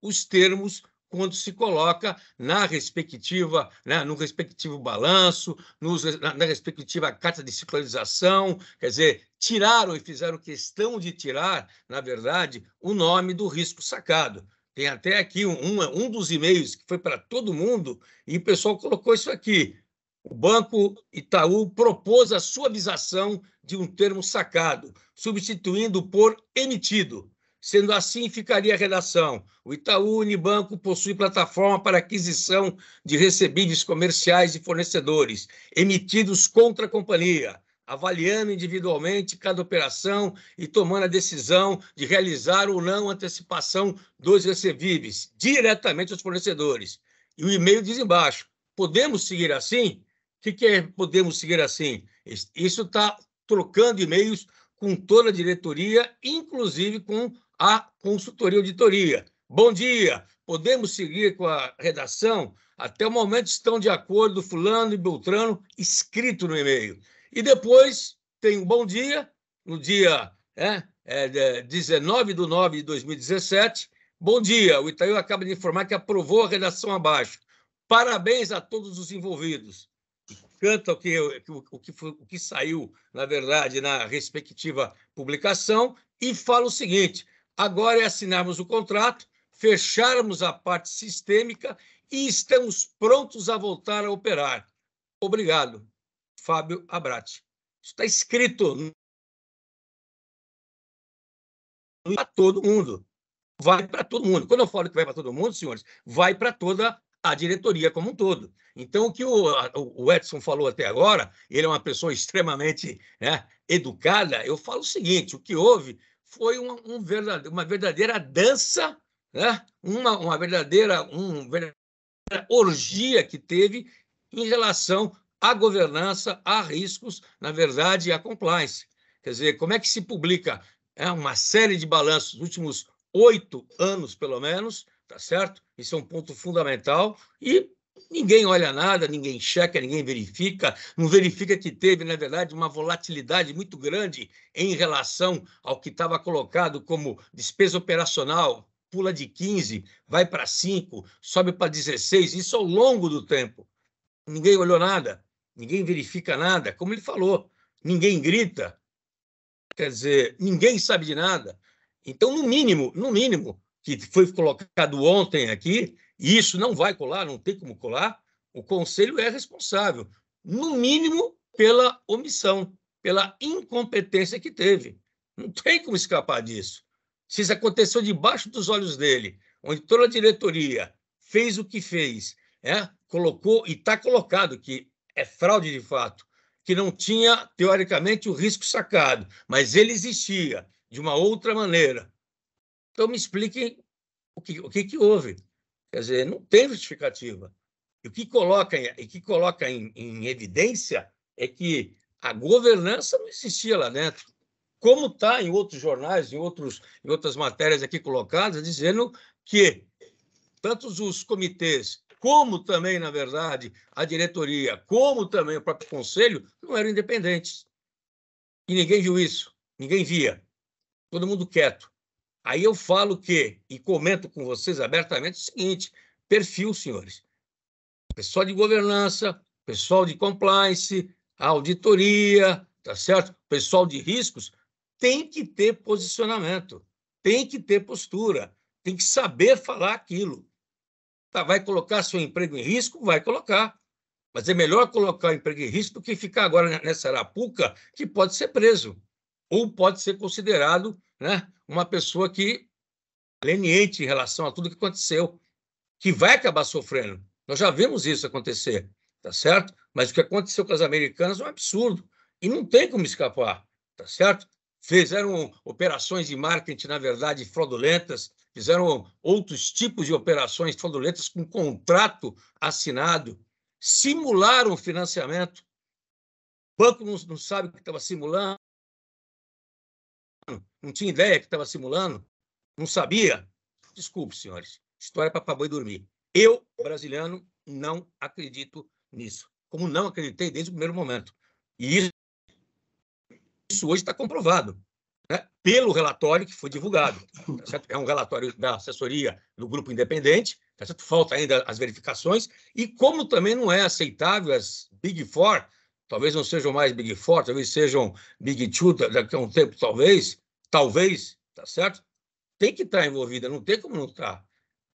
os termos quando se coloca na respectiva, né, no respectivo balanço, na respectiva carta de circularização, quer dizer, tiraram e fizeram questão de tirar, na verdade, o nome do risco sacado. Tem até aqui um dos e-mails que foi para todo mundo, e o pessoal colocou isso aqui. O Banco Itaú propôs a suavização de um termo sacado, substituindo por emitido. Sendo assim, ficaria a redação: o Itaú Unibanco possui plataforma para aquisição de recebíveis comerciais de fornecedores, emitidos contra a companhia, avaliando individualmente cada operação e tomando a decisão de realizar ou não antecipação dos recebíveis diretamente aos fornecedores. E o e-mail diz embaixo: podemos seguir assim? que é podemos seguir assim? Isso está trocando e-mails com toda a diretoria, inclusive com a consultoria auditoria. Bom dia, podemos seguir com a redação? Até o momento estão de acordo fulano e beltrano, escrito no e-mail. E depois tem um bom dia, no dia 19/9/2017. Bom dia, o Itaú acaba de informar que aprovou a redação abaixo. Parabéns a todos os envolvidos. Canta o que saiu, na verdade, na respectiva publicação e fala o seguinte: agora é assinarmos o contrato, fecharmos a parte sistêmica e estamos prontos a voltar a operar. Obrigado, Fábio Abratti. Isso está escrito para todo mundo. Vai para todo mundo. Quando eu falo que vai para todo mundo, senhores, vai para toda a diretoria como um todo. Então, o que o Edson falou até agora, ele é uma pessoa extremamente educada, eu falo o seguinte: o que houve foi uma verdadeira dança, uma verdadeira orgia que teve em relação à governança, a riscos, na verdade, e à compliance. Quer dizer, como é que se publica uma série de balanços nos últimos 8 anos, pelo menos, tá certo? Isso é um ponto fundamental e ninguém olha nada, ninguém checa, ninguém verifica, não verifica que teve, na verdade, uma volatilidade muito grande em relação ao que estava colocado como despesa operacional, pula de 15, vai para 5, sobe para 16, isso ao longo do tempo. Ninguém olhou nada, ninguém verifica nada, como ele falou, ninguém grita, quer dizer, ninguém sabe de nada. Então, no mínimo, que foi colocado ontem aqui, e isso não vai colar, não tem como colar, o Conselho é responsável, no mínimo, pela omissão, pela incompetência que teve. Não tem como escapar disso. Se isso aconteceu debaixo dos olhos dele, onde toda a diretoria fez o que fez, colocou, e está colocado que é fraude de fato, que não tinha, teoricamente, o risco sacado, mas ele existia de uma outra maneira. Então, me expliquem o que houve. Quer dizer, não tem justificativa. E o que coloca em evidência é que a governança não existia lá dentro. Como está em outros jornais, em outras matérias aqui colocadas, dizendo que tanto os comitês, como também, na verdade, a diretoria, como também o próprio conselho, não eram independentes. E ninguém viu isso, ninguém via. Todo mundo quieto. Aí eu falo e comento com vocês abertamente o seguinte: perfil, senhores. Pessoal de governança, pessoal de compliance, auditoria, tá certo? Pessoal de riscos tem que ter posicionamento, tem que ter postura, tem que saber falar aquilo. Vai colocar seu emprego em risco? Vai colocar. Mas é melhor colocar o emprego em risco do que ficar agora nessa arapuca que pode ser preso ou pode ser considerado uma pessoa leniente em relação a tudo que aconteceu, que vai acabar sofrendo. Nós já vimos isso acontecer, tá certo? Mas o que aconteceu com as americanas é um absurdo e não tem como escapar, tá certo? Fizeram operações de marketing, na verdade, fraudulentas, fizeram outros tipos de operações fraudulentas com contrato assinado, simularam financiamento. O banco não sabe o que estava simulando, não tinha ideia que estava simulando, não sabia. Desculpe, senhores, história para boi dormir. Eu, brasileiro, não acredito nisso, como não acreditei desde o primeiro momento. E isso hoje está comprovado, pelo relatório que foi divulgado. Tá certo? É um relatório da assessoria do grupo independente, tá certo? Falta ainda as verificações, e como também não é aceitável as Big Four, talvez não sejam mais Big Four, talvez sejam Big Two, daqui a um tempo, talvez, tá certo? Tem que estar envolvida, não tem como não estar.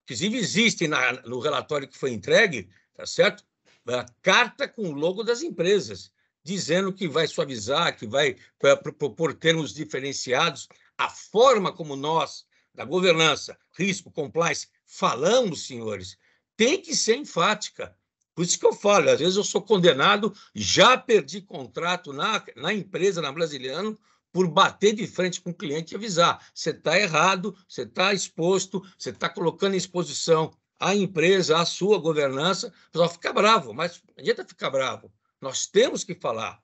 Inclusive, existe no relatório que foi entregue, tá certo? A carta com o logo das empresas, dizendo que vai suavizar, que vai propor termos diferenciados. A forma como nós, da governança, risco, compliance, falamos, senhores, tem que ser enfática. Por isso que eu falo, às vezes eu sou condenado, já perdi contrato na empresa, na Brasiliano, por bater de frente com o cliente e avisar: você está errado, você está exposto, você está colocando em exposição a empresa, a sua governança. O pessoal fica bravo, mas não adianta ficar bravo. Nós temos que falar.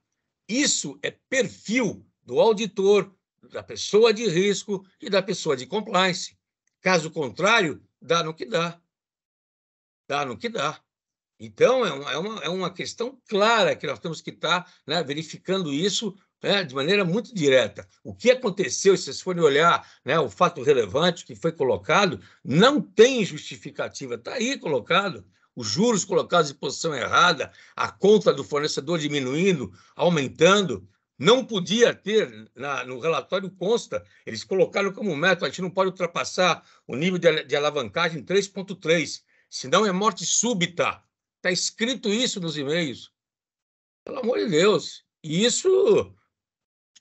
Isso é perfil do auditor, da pessoa de risco e da pessoa de compliance. Caso contrário, dá no que dá. Dá no que dá. Então, é uma questão clara que nós temos que estar, né, verificando isso, né, de maneira muito direta. O que aconteceu, se vocês forem olhar, né, o fato relevante que foi colocado, não tem justificativa. Está aí colocado. Os juros colocados em posição errada, a conta do fornecedor diminuindo, aumentando. Não podia ter, no relatório consta, eles colocaram como método, a gente não pode ultrapassar o nível de alavancagem 3,3, senão é morte súbita. Está escrito isso nos e-mails. Pelo amor de Deus. E isso,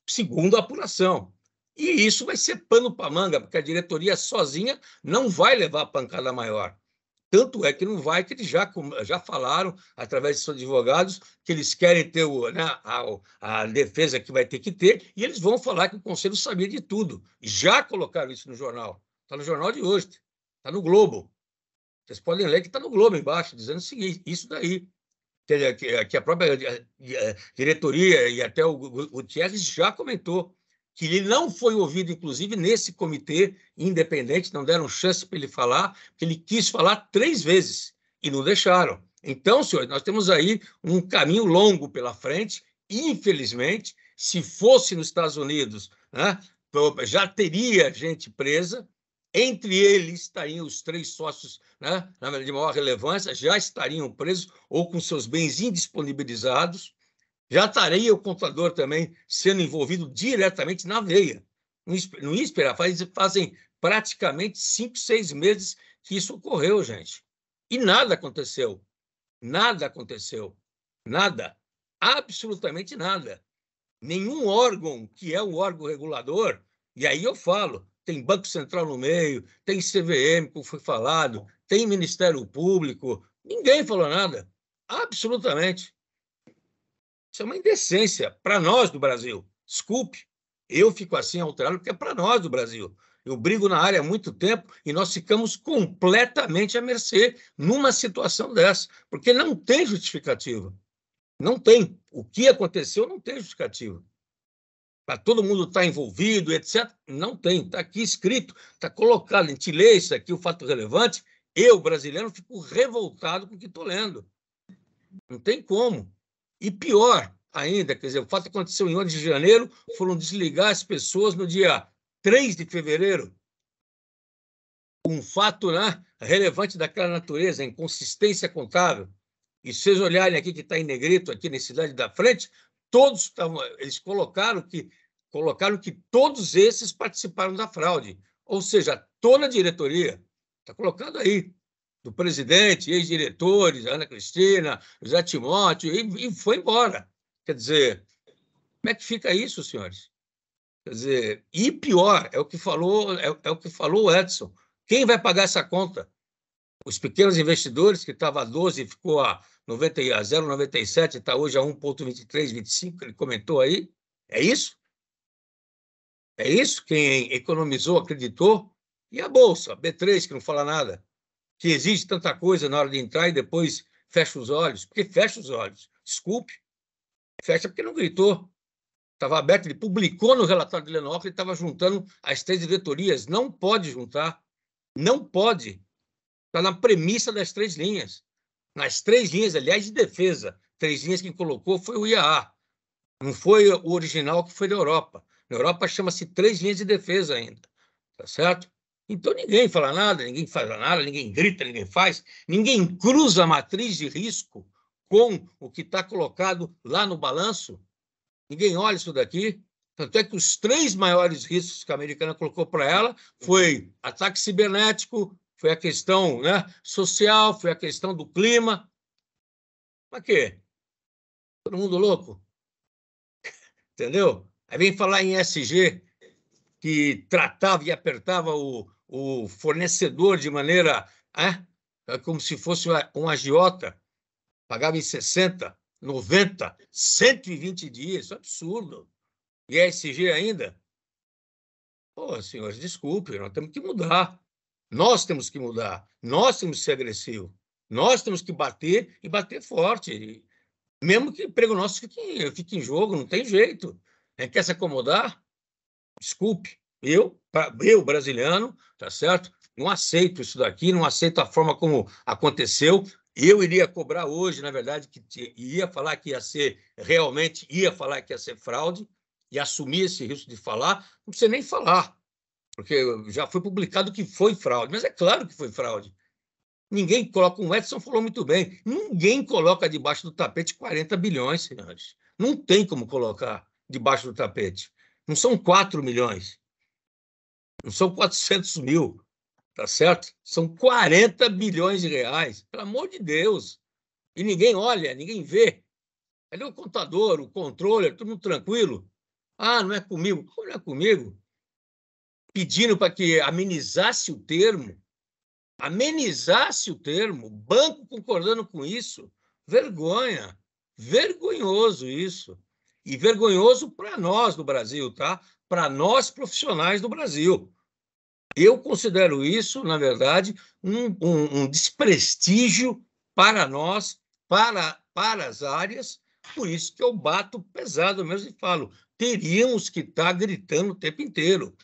segundo a apuração. E isso vai ser pano para manga, porque a diretoria sozinha não vai levar a pancada maior. Tanto é que não vai, que eles já falaram, através de seus advogados, que eles querem ter né, a defesa que vai ter que ter, e eles vão falar que o Conselho sabia de tudo. Já colocaram isso no jornal. Está no jornal de hoje, está no Globo. Vocês podem ler que está no Globo embaixo, dizendo o seguinte, isso daí, que a própria diretoria e até o Gutierrez já comentou, que ele não foi ouvido, inclusive, nesse comitê independente, não deram chance para ele falar, porque ele quis falar 3 vezes e não deixaram. Então, senhores, nós temos aí um caminho longo pela frente. Infelizmente, se fosse nos Estados Unidos, né, já teria gente presa. Entre eles estariam os 3 sócios, né, de maior relevância, já estariam presos ou com seus bens indisponibilizados. Já estaria o contador também sendo envolvido diretamente na veia. Não ia esperar, fazem praticamente 5, 6 meses que isso ocorreu, gente. E nada aconteceu. Nada aconteceu. Nada. Absolutamente nada. Nenhum órgão que é o órgão regulador, e aí eu falo, tem Banco Central no meio, tem CVM, como foi falado, tem Ministério Público, ninguém falou nada. Absolutamente. Isso é uma indecência para nós do Brasil. Desculpe, eu fico assim alterado porque é para nós do Brasil. Eu brigo na área há muito tempo e nós ficamos completamente à mercê numa situação dessa, porque não tem justificativa. Não tem. O que aconteceu não tem justificativa. Para todo mundo estar envolvido, etc. Não tem. Está aqui escrito, está colocado. A gente lê isso aqui, o fato relevante. Eu, brasileiro, fico revoltado com o que estou lendo. Não tem como. E pior ainda, quer dizer, o fato que aconteceu em 11 de janeiro, foram desligar as pessoas no dia 3 de fevereiro. Um fato, né, relevante daquela natureza, a inconsistência contábil. E se vocês olharem aqui, que está em negrito, aqui na cidade da frente, todos eles colocaram que todos esses participaram da fraude. Ou seja, toda a diretoria. Está colocado aí. Do presidente, ex-diretores, Ana Cristina, José Timóteo, e foi embora. Quer dizer, como é que fica isso, senhores? Quer dizer, e pior, é o que falou o Edson. Quem vai pagar essa conta? Os pequenos investidores, que estava a 12 e ficou a 0,97, está hoje a 1,23, 25, ele comentou aí. É isso? É isso? Quem economizou, acreditou? E a Bolsa, a B3, que não fala nada, que exige tanta coisa na hora de entrar e depois fecha os olhos. Porque fecha os olhos. Desculpe. Fecha porque não gritou. Estava aberto, ele publicou no relatório de Lenor que ele estava juntando as 3 diretorias. Não pode juntar. Não pode. Está na premissa das 3 linhas. Nas 3 linhas, aliás, de defesa. 3 linhas que colocou foi o IAA. Não foi o original que foi da Europa. Na Europa chama-se 3 linhas de defesa ainda. Tá certo? Então ninguém fala nada, ninguém faz nada, ninguém grita, ninguém faz, ninguém cruza a matriz de risco com o que está colocado lá no balanço. Ninguém olha isso daqui. Tanto é que os 3 maiores riscos que a americana colocou para ela foi ataque cibernético, foi a questão, né, social, foi a questão do clima. Para quê? Todo mundo louco? Entendeu? Aí vem falar em ESG, que tratava e apertava o fornecedor de maneira como se fosse um agiota, pagava em 60, 90, 120 dias, isso é absurdo. E ESG ainda? Pô, senhores, desculpe, nós temos que mudar. Nós temos que mudar. Nós temos que ser agressivos. Nós temos que bater e bater forte. Mesmo que o emprego nosso fique em jogo, não tem jeito. Quer se acomodar? Desculpe. Eu, brasileiro, tá certo? Não aceito isso daqui, não aceito a forma como aconteceu. Eu iria cobrar hoje, na verdade, que ia falar que ia ser, realmente ia falar que ia ser fraude, e assumir esse risco de falar, não precisa nem falar, porque já foi publicado que foi fraude, mas é claro que foi fraude. Ninguém coloca, o Edson falou muito bem, ninguém coloca debaixo do tapete 40 bilhões, senhores. Não tem como colocar debaixo do tapete. Não são 4 milhões, não são 400 mil, tá certo? São 40 bilhões de reais, pelo amor de Deus. E ninguém olha, ninguém vê. Cadê o contador, o controller, tudo tranquilo? Ah, não é comigo. Como não é comigo? Pedindo para que amenizasse o termo, banco concordando com isso. Vergonha, vergonhoso isso. E vergonhoso para nós do Brasil, tá? Para nós profissionais do Brasil. Eu considero isso, na verdade, um desprestígio para nós, para as áreas, por isso que eu bato pesado mesmo e falo, teríamos que estar gritando o tempo inteiro.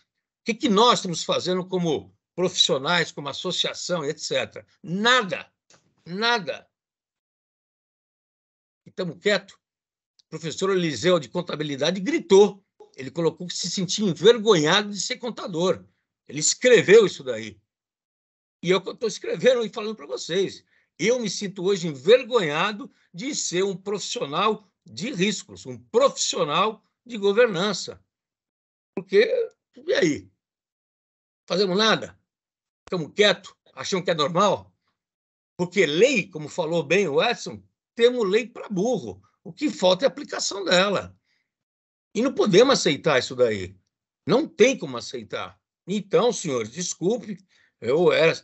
O que nós estamos fazendo como profissionais, como associação, etc. Nada, nada. E estamos quietos. O professor Eliseu, de contabilidade, gritou. Ele colocou que se sentia envergonhado de ser contador. Ele escreveu isso daí. E eu estou escrevendo e falando para vocês. Eu me sinto hoje envergonhado de ser um profissional de riscos, um profissional de governança. Porque, e aí? Fazemos nada? Ficamos quietos? Achamos que é normal? Porque lei, como falou bem o Edson, temos lei para burro. O que falta é a aplicação dela. E não podemos aceitar isso daí. Não tem como aceitar. Então, senhores, desculpe,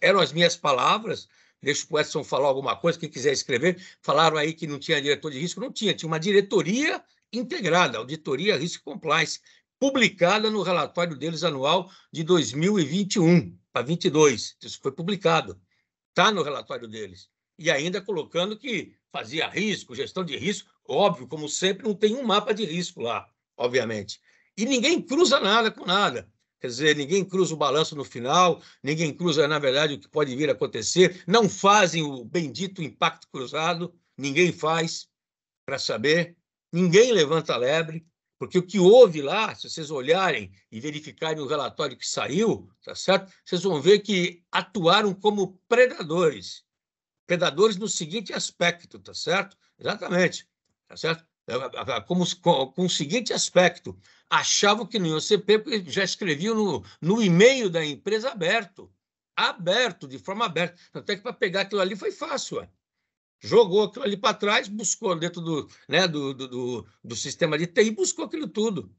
eram as minhas palavras. Deixa o Edson falar alguma coisa, quem quiser escrever. Falaram aí que não tinha diretor de risco. Não tinha, tinha uma diretoria integrada, Auditoria Risk Compliance, publicada no relatório deles anual de 2021 para 22. Isso foi publicado. Está no relatório deles. E ainda colocando que fazia risco, gestão de risco. Óbvio, como sempre, não tem um mapa de risco lá, obviamente. E ninguém cruza nada com nada. Quer dizer, ninguém cruza o balanço no final, ninguém cruza, na verdade, o que pode vir a acontecer. Não fazem o bendito impacto cruzado, ninguém faz para saber. Ninguém levanta a lebre, porque o que houve lá, se vocês olharem e verificarem o relatório que saiu, tá certo? Vocês vão ver que atuaram como predadores. Predadores no seguinte aspecto, tá certo? Exatamente, tá certo? Com o seguinte aspecto, achavam que não iam ser pego, porque já escreviam no e-mail da empresa aberto, de forma aberta. Até que para pegar aquilo ali foi fácil, ué. Jogou aquilo ali para trás, buscou dentro do sistema de TI, buscou aquilo tudo.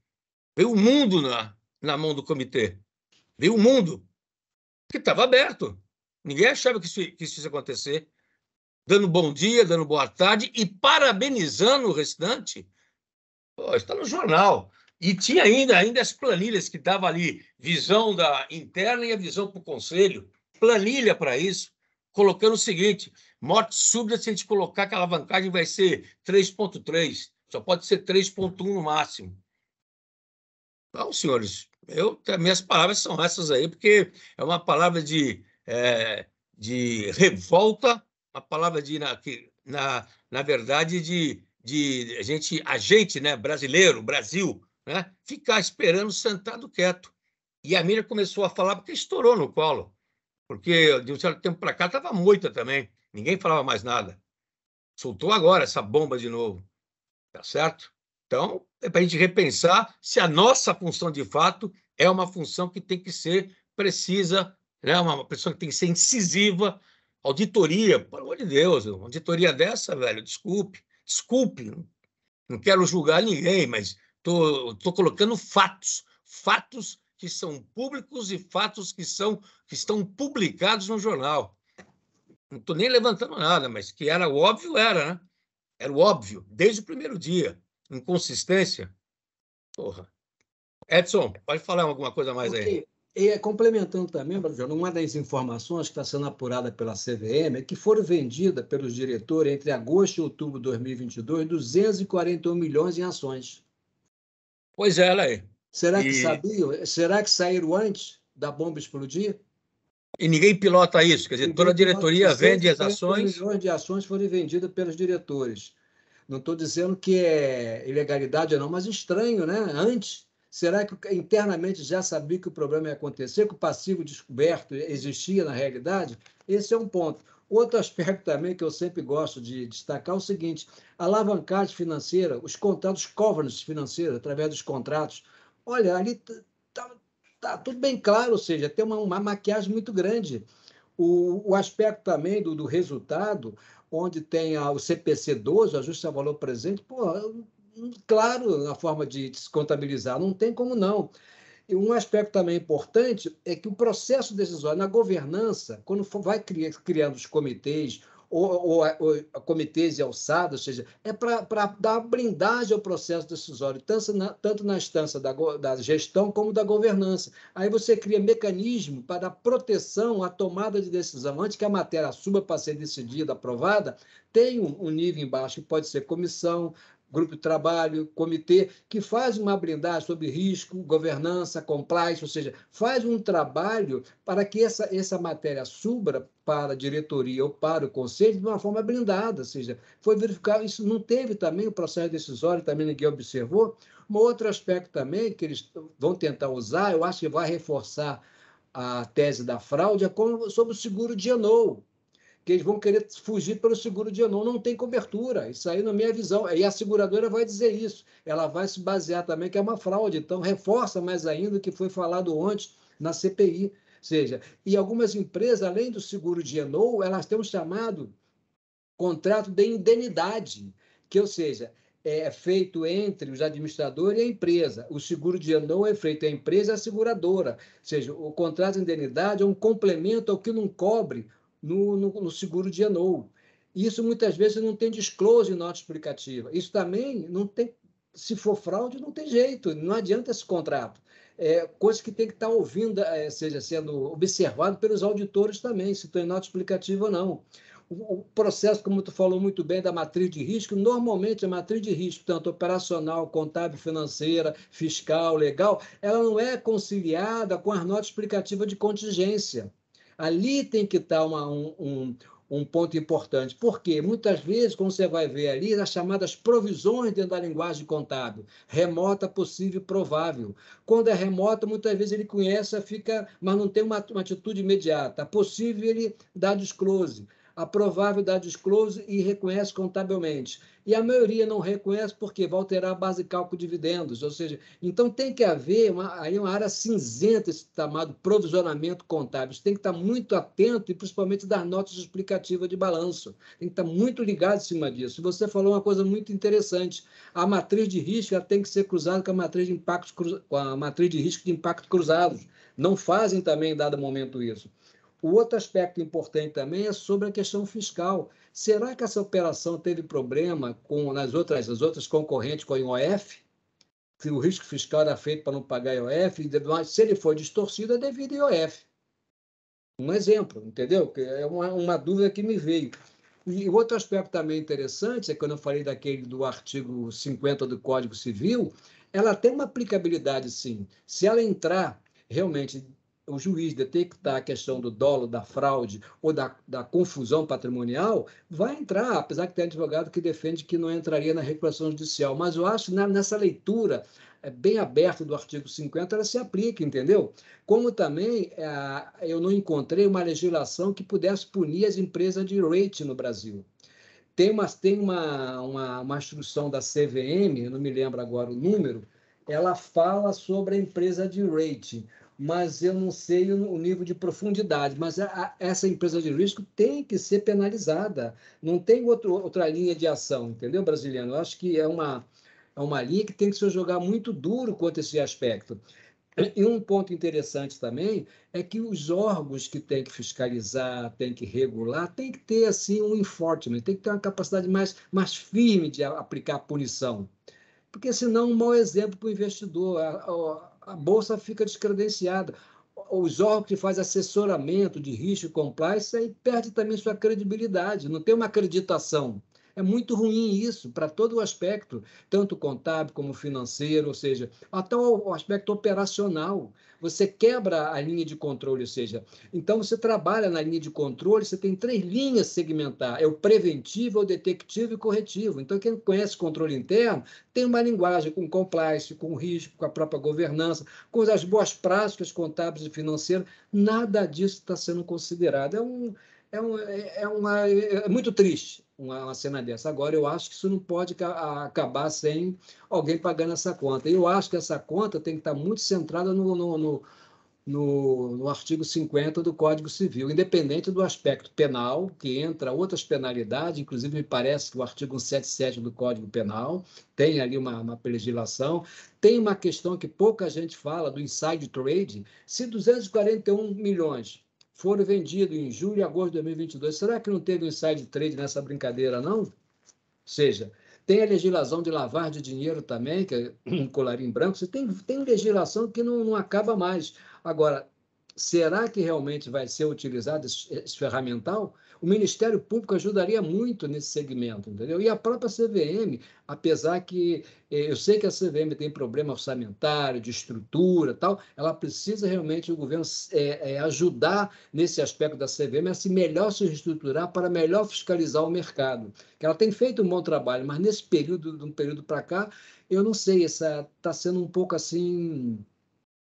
Veio o mundo na mão do comitê. Veio o mundo, que estava aberto. Ninguém achava que isso ia acontecer. Dando bom dia, dando boa tarde e parabenizando o restante. Pô, está no jornal. E tinha ainda as planilhas que estavam ali, visão da interna e a visão para o conselho. Planilha para isso, colocando o seguinte: morte súbita, se a gente colocar que a alavancagem vai ser 3,3, só pode ser 3,1 no máximo. Então, senhores, minhas palavras são essas aí, porque é uma palavra de revolta, uma palavra na verdade, de a gente, né, brasileiro, Brasil, né, ficar esperando sentado quieto. E a Miriam começou a falar porque estourou no colo, porque de um certo tempo para cá estava moita também, ninguém falava mais nada. Soltou agora essa bomba de novo, tá certo? Então, é para a gente repensar se a nossa função, de fato, é uma função que tem que ser precisa, né? Uma pessoa que tem que ser incisiva. Auditoria, pelo amor de Deus, uma auditoria dessa, velho, desculpe, não quero julgar ninguém, mas estou colocando fatos que são públicos e fatos que estão publicados no jornal. Não estou nem levantando nada, mas que era o óbvio, né? Era o óbvio, desde o primeiro dia. Inconsistência. Porra. Edson, pode falar alguma coisa mais aí. E complementando também, Bruno, uma das informações que está sendo apurada pela CVM é que foram vendidas pelos diretores entre agosto e outubro de 2022 241 milhões em ações. Pois é, Laí. Será que E, sabiam? Será que saíram antes da bomba explodir? e ninguém pilota isso, quer dizer, toda Ninguém a pilota. diretoria vende as 241 ações. milhões de ações foram vendidas pelos diretores. Não estou dizendo que é ilegalidade ou não, mas estranho, né? Antes, será que internamente já sabia que o problema ia acontecer, que o passivo descoberto existia na realidade? Esse é um ponto. Outro aspecto também que eu sempre gosto de destacar é o seguinte: a alavancagem financeira, os contratos, governance financeiros, através dos contratos. Olha, ali tá tudo bem claro, ou seja, tem uma maquiagem muito grande. O aspecto também do resultado, onde tem o CPC 12, o ajuste ao valor presente, pô, claro, na forma de se contabilizar, não tem como não. E um aspecto também importante é que o processo decisório na governança, quando vai criando os comitês, ou comitês e alçadas, ou seja, é para dar blindagem ao processo decisório, tanto na instância da gestão como da governança. Aí você cria mecanismo para dar proteção à tomada de decisão. Antes que a matéria suba para ser decidida, aprovada, tem um nível embaixo, que pode ser comissão, grupo de trabalho, comitê, que faz uma blindagem sobre risco, governança, compliance, ou seja, faz um trabalho para que essa matéria suba para a diretoria ou para o conselho de uma forma blindada, ou seja, foi verificado, isso não teve também o processo decisório, também ninguém observou. Um outro aspecto também que eles vão tentar usar, eu acho que vai reforçar a tese da fraude, é sobre o seguro de ano, que eles vão querer fugir pelo seguro de ano. Não tem cobertura. Isso aí, na minha visão. E a seguradora vai dizer isso. Ela vai se basear também que é uma fraude. Então, reforça mais ainda o que foi falado ontem na CPI. Ou seja, e algumas empresas, além do seguro de ano, elas têm um chamado contrato de indenidade, que, ou seja, é feito entre os administradores e a empresa. O seguro de ano é feito entre a empresa e a seguradora. Ou seja, o contrato de indenidade é um complemento ao que não cobre no seguro de ano. Isso muitas vezes não tem disclose em nota explicativa. Isso também não tem, se for fraude, não tem jeito, não adianta esse contrato. É coisa que tem que estar ouvindo, seja sendo observado pelos auditores também, se tem nota explicativa ou não. O processo, como tu falou muito bem, da matriz de risco, normalmente a matriz de risco, tanto operacional, contábil, financeira, fiscal, legal, ela não é conciliada com as notas explicativas de contingência. Ali tem que estar um ponto importante. Por quê? Muitas vezes, como você vai ver ali, as chamadas provisões dentro da linguagem contábil, remota, possível, provável. Quando é remota, muitas vezes ele conhece, mas não tem uma atitude imediata. Possível, ele dá disclose. A provável dá disclose e reconhece contabilmente. E a maioria não reconhece porque vai alterar a base de cálculo de dividendos. Ou seja, então tem que haver aí uma área cinzenta, esse chamado provisionamento contábil. Você tem que estar muito atento e principalmente das notas explicativas de balanço. Tem que estar muito ligado em cima disso. Você falou uma coisa muito interessante. A matriz de risco ela tem que ser cruzada com a matriz de impactos, com a matriz de risco de impacto cruzados. Não fazem também, em dado momento, isso. O outro aspecto importante também é sobre a questão fiscal. Será que essa operação teve problema as outras concorrentes com a IOF? Se o risco fiscal era feito para não pagar IOF, mas se ele for distorcido, é devido a IOF. Um exemplo, entendeu? É uma dúvida que me veio. E outro aspecto também interessante é quando eu falei do artigo 50 do Código Civil, ela tem uma aplicabilidade, sim. Se ela entrar realmente o juiz detectar a questão do dolo, da fraude ou da confusão patrimonial, vai entrar, apesar que tem advogado que defende que não entraria na recuperação judicial. Mas eu acho que nessa leitura bem aberta do artigo 50, ela se aplica, entendeu? Como também eu não encontrei uma legislação que pudesse punir as empresas de rating no Brasil. Tem uma instrução da CVM, eu não me lembro agora o número, ela fala sobre a empresa de rating, mas eu não sei o nível de profundidade. Mas essa empresa de risco tem que ser penalizada. Não tem outra linha de ação, entendeu, brasileiro? Eu acho que é uma linha que tem que se jogar muito duro contra esse aspecto. E um ponto interessante também é que os órgãos que têm que fiscalizar, têm que regular, têm que ter assim um enforcement, tem que ter uma capacidade mais firme de aplicar a punição. Porque senão um mau exemplo para o investidor, a bolsa fica descredenciada. os órgãos que fazem assessoramento de risco e compliance aí perde também sua credibilidade, não tem uma acreditação. É muito ruim isso para todo o aspecto, tanto contábil como financeiro, ou seja, até o aspecto operacional. Você quebra a linha de controle, ou seja, então você trabalha na linha de controle, você tem 3 linhas segmentar, é o preventivo, o detectivo e o corretivo. Então, quem conhece controle interno tem uma linguagem com compliance, com risco, com a própria governança, com as boas práticas contábeis e financeiras. Nada disso está sendo considerado. É muito triste uma cena dessa. Agora, eu acho que isso não pode acabar sem alguém pagando essa conta. Eu acho que essa conta tem que estar muito centrada no artigo 50 do Código Civil, independente do aspecto penal, que entra outras penalidades, inclusive me parece que o artigo 177 do Código Penal tem ali uma legislação. Tem uma questão que pouca gente fala do inside trade. Se 241 milhões foram vendidos em julho e agosto de 2022, será que não teve inside trade nessa brincadeira, não? Ou seja, tem a legislação de lavar de dinheiro também, que é um colarinho branco. Você tem legislação que não acaba mais. Agora, será que realmente vai ser utilizado esse ferramental? O Ministério Público ajudaria muito nesse segmento, entendeu? E a própria CVM, apesar que eu sei que a CVM tem problema orçamentário, de estrutura, tal, ela precisa realmente o governo ajudar nesse aspecto da CVM a se melhor se reestruturar para melhor fiscalizar o mercado. Ela tem feito um bom trabalho, mas nesse período, de um período para cá, eu não sei, está sendo um pouco assim,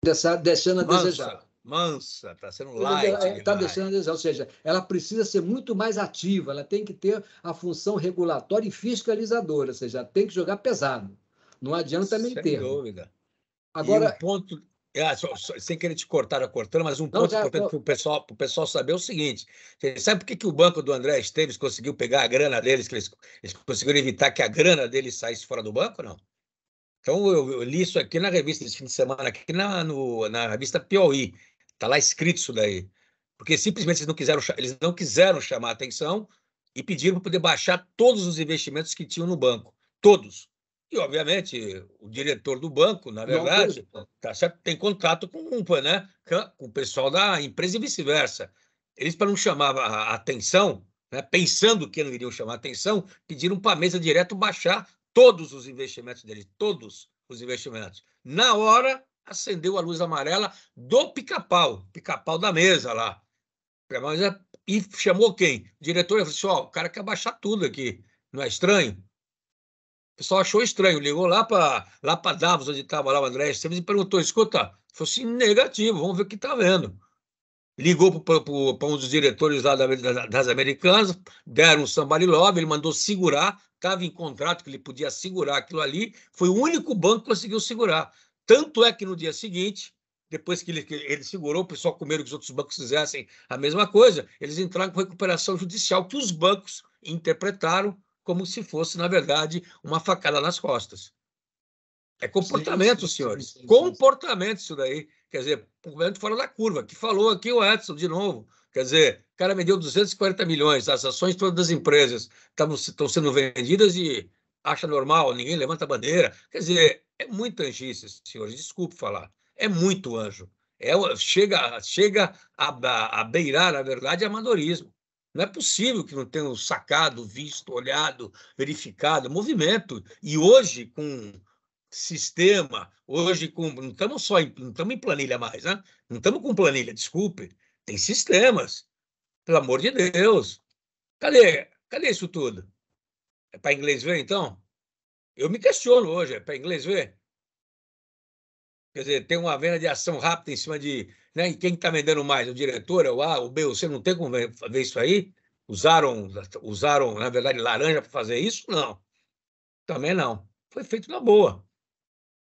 deixando a desejar. Mansa, está sendo light Está demais. deixando a desejar, ou seja, ela precisa ser muito mais ativa, ela tem que ter a função regulatória e fiscalizadora, ou seja, tem que jogar pesado. Não adianta meio Sem termo. dúvida. E um Agora, ponto, sem querer te cortar, cortando, mas um não, ponto importante para o pessoal saber é o seguinte: você sabe por que o banco do André Esteves conseguiu pegar a grana deles, que eles conseguiram evitar que a grana deles saísse fora do banco, não? Então, eu li isso aqui na revista esse fim de semana, aqui na revista Piauí. Está lá escrito isso daí. Porque simplesmente eles não quiseram chamar a atenção e pediram para poder baixar todos os investimentos que tinham no banco. Todos. E, obviamente, o diretor do banco, na não verdade, autorizou. tá certo, tem contato né, com o pessoal da empresa e vice-versa. Eles, para não chamar a atenção, né, pensando que não iriam chamar a atenção, pediram para a mesa direto baixar todos os investimentos dele, todos os investimentos. Na hora, acendeu a luz amarela do pica-pau da mesa lá. E chamou quem? O diretor falou assim: o cara quer baixar tudo aqui, não é estranho? O pessoal achou estranho, ligou lá para Davos, onde estava lá o André Esteves, e perguntou: escuta, falou assim: negativo, vamos ver o que está vendo. Ligou para um dos diretores lá das Americanas, deram um somebody love, ele mandou segurar, estava em contrato que ele podia segurar aquilo ali, foi o único banco que conseguiu segurar. Tanto é que no dia seguinte, depois que ele segurou, o pessoal com medo que os outros bancos fizessem a mesma coisa, eles entraram com recuperação judicial, que os bancos interpretaram como se fosse, na verdade, uma facada nas costas. É comportamento, senhores. Comportamento isso daí. Quer dizer, comportamento fora da curva, que falou aqui o Edson de novo. Quer dizer, o cara me deu 240 milhões, as ações todas das empresas estão sendo vendidas e acha normal, ninguém levanta a bandeira. Quer dizer, é muito angice, senhores, desculpe falar. É muito anjo. Chega a beirar, na verdade, amadorismo. Não é possível que não tenham sacado, visto, olhado, verificado movimento. E hoje, com sistema, hoje não estamos não estamos em planilha mais, né? Não estamos com planilha, desculpe. Tem sistemas, pelo amor de Deus. Cadê isso tudo? É para inglês ver, então? Eu me questiono hoje, é para inglês ver? Quer dizer, tem uma venda de ação rápida em cima de. Né? E quem está vendendo mais? O diretor, é o A, o B, você não tem como ver isso aí? Usaram, na verdade, laranja para fazer isso? Não. Também não. Foi feito na boa.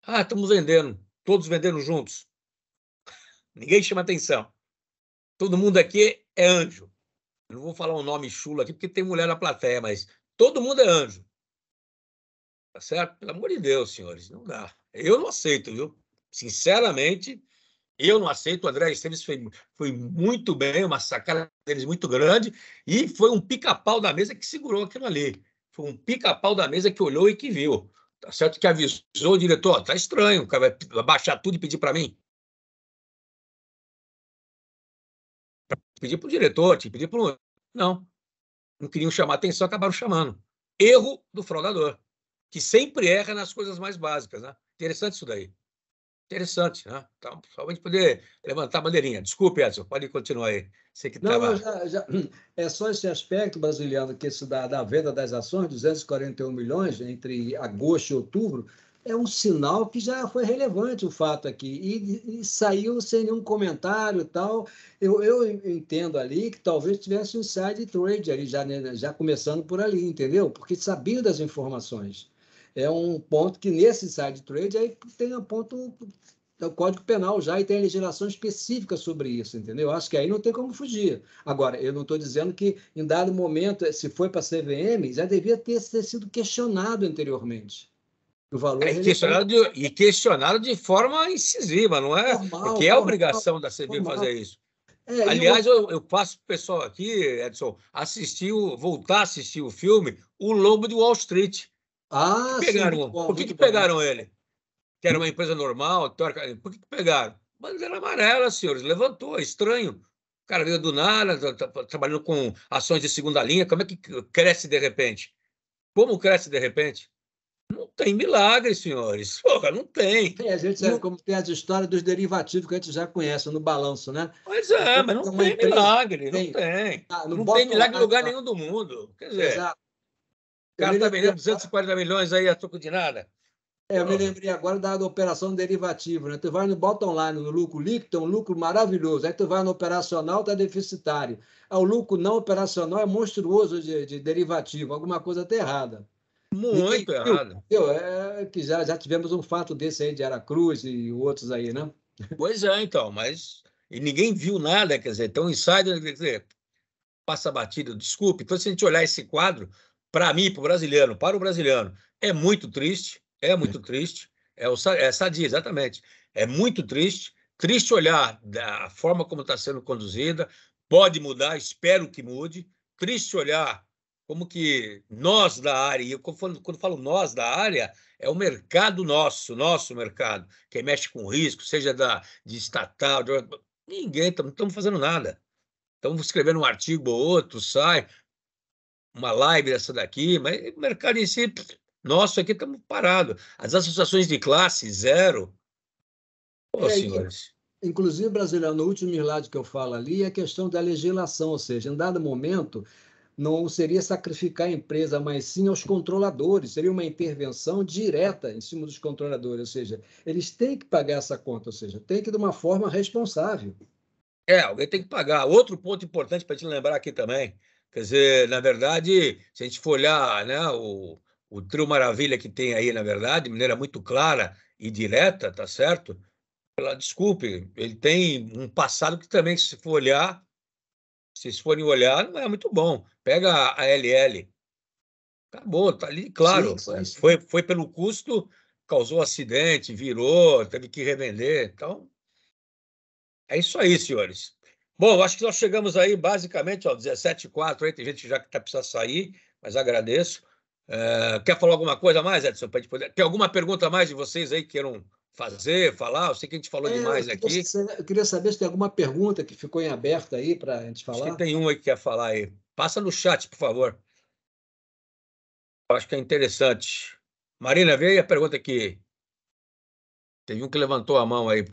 Ah, estamos vendendo, todos vendendo juntos. Ninguém chama atenção. Todo mundo aqui é anjo. Eu não vou falar um nome chulo aqui, porque tem mulher na plateia, mas todo mundo é anjo. Tá certo? Pelo amor de Deus, senhores, não dá. Eu não aceito, viu? Sinceramente, eu não aceito. O André Esteves foi muito bem, uma sacada deles muito grande, e foi um pica-pau da mesa que segurou aquilo ali. Foi um pica-pau da mesa que olhou e que viu. Tá certo que avisou o diretor: tá estranho, o cara vai baixar tudo e pedir para mim. Pedi para o diretor, tinha que pedir para o... Não queriam chamar atenção, acabaram chamando. Erro do fraudador, que sempre erra nas coisas mais básicas, né? Interessante isso daí. Interessante, né? Então, só para a gente poder levantar a bandeirinha. Desculpe, Edson, pode continuar aí. Você que Não, não, estava... é só esse aspecto brasileiro, que isso da venda das ações, 241 milhões entre agosto e outubro, é um sinal que já foi relevante o fato aqui, e saiu sem nenhum comentário e tal. Eu entendo ali que talvez tivesse um inside trade ali, já, né, já começando por ali, entendeu? Porque sabia das informações. É um ponto que nesse inside trade aí tem um ponto do Código Penal já, e tem legislação específica sobre isso, entendeu? Acho que aí não tem como fugir. Agora, eu não estou dizendo que em dado momento, se foi para a CVM, já devia ter sido questionado anteriormente. O valor relevante. E questionado de forma incisiva, não é? Formal, Porque é a formal, obrigação da CVM formal. fazer isso. E Aliás, eu passo para o pessoal aqui, Edson, voltar a assistir o filme O Lobo de Wall Street. sim, muito bom, Por que muito bom. pegaram ele? Que era uma empresa normal, por que pegaram? Bandeira amarela, senhores, levantou, é estranho. O cara veio do nada, trabalhando com ações de segunda linha, como é que cresce de repente? Como cresce de repente? Não tem milagre, senhores. Porra, não tem. A gente sabe como tem as histórias dos derivativos que a gente já conhece no balanço, né? Mas é, mas não Uma tem empresa milagre, não tem, tem. no Não tem bottom milagre em line, lugar nenhum do mundo. Quer dizer, exato. o Eu cara me está lembrei vendendo 240 milhões aí a troco de nada. Eu me Porra. lembrei agora da operação derivativa, né? Tu vai no bottom line, no lucro líquido, é um lucro maravilhoso. Aí tu vai no operacional, tá deficitário. O lucro não operacional é monstruoso de derivativo, alguma coisa tá errada. Ninguém Muito viu, errado. entendeu? Que já tivemos um fato desse aí de Aracruz e outros aí, né? Pois é, então, mas e ninguém viu nada, quer dizer, então insider, quer dizer, passa batido, desculpe. Então, se a gente olhar esse quadro, para mim, para o brasileiro, é muito triste, é sadia, exatamente. É muito triste, triste olhar da forma como está sendo conduzida, pode mudar, espero que mude, triste olhar como que nós da área, e eu, quando falo nós da área, é o mercado nosso mercado, que mexe com risco, seja de estatal, ninguém, não estamos fazendo nada. Estamos escrevendo um artigo ou outro, sai uma live dessa daqui, mas o mercado em si, nosso aqui estamos parados. As associações de classe, zero. Ô, É, senhores. inclusive, brasileiro, no último slide que eu falo ali, é a questão da legislação, ou seja, em dado momento, não seria sacrificar a empresa, mas sim aos controladores, seria uma intervenção direta em cima dos controladores, ou seja, eles têm que pagar essa conta, ou seja, tem que de uma forma responsável. Alguém tem que pagar. Outro ponto importante para te lembrar aqui também, quer dizer, na verdade, se a gente for olhar, né, o Trio Maravilha que tem aí, na verdade, de maneira muito clara e direta, tá certo? Desculpe, ele tem um passado que também, se for olhar, se vocês forem olhar, não é muito bom. Pega a LL. Acabou, tá ali, Sim, claro. sim, sim. Foi pelo custo, causou acidente, virou, teve que revender. Então, é isso aí, senhores. Bom, acho que nós chegamos aí basicamente, ó, 17h04, aí tem gente já que está precisando sair, mas agradeço. Quer falar alguma coisa a mais, Edson? Tem alguma pergunta a mais de vocês aí que queiram falar? Eu sei que a gente falou demais aqui. Eu queria saber se tem alguma pergunta que ficou em aberto aí para a gente Acho que falar. tem um aí que quer falar aí. Passa no chat, por favor. Eu acho que é interessante. Marina, vê aí a pergunta aqui. Teve um que levantou a mão aí.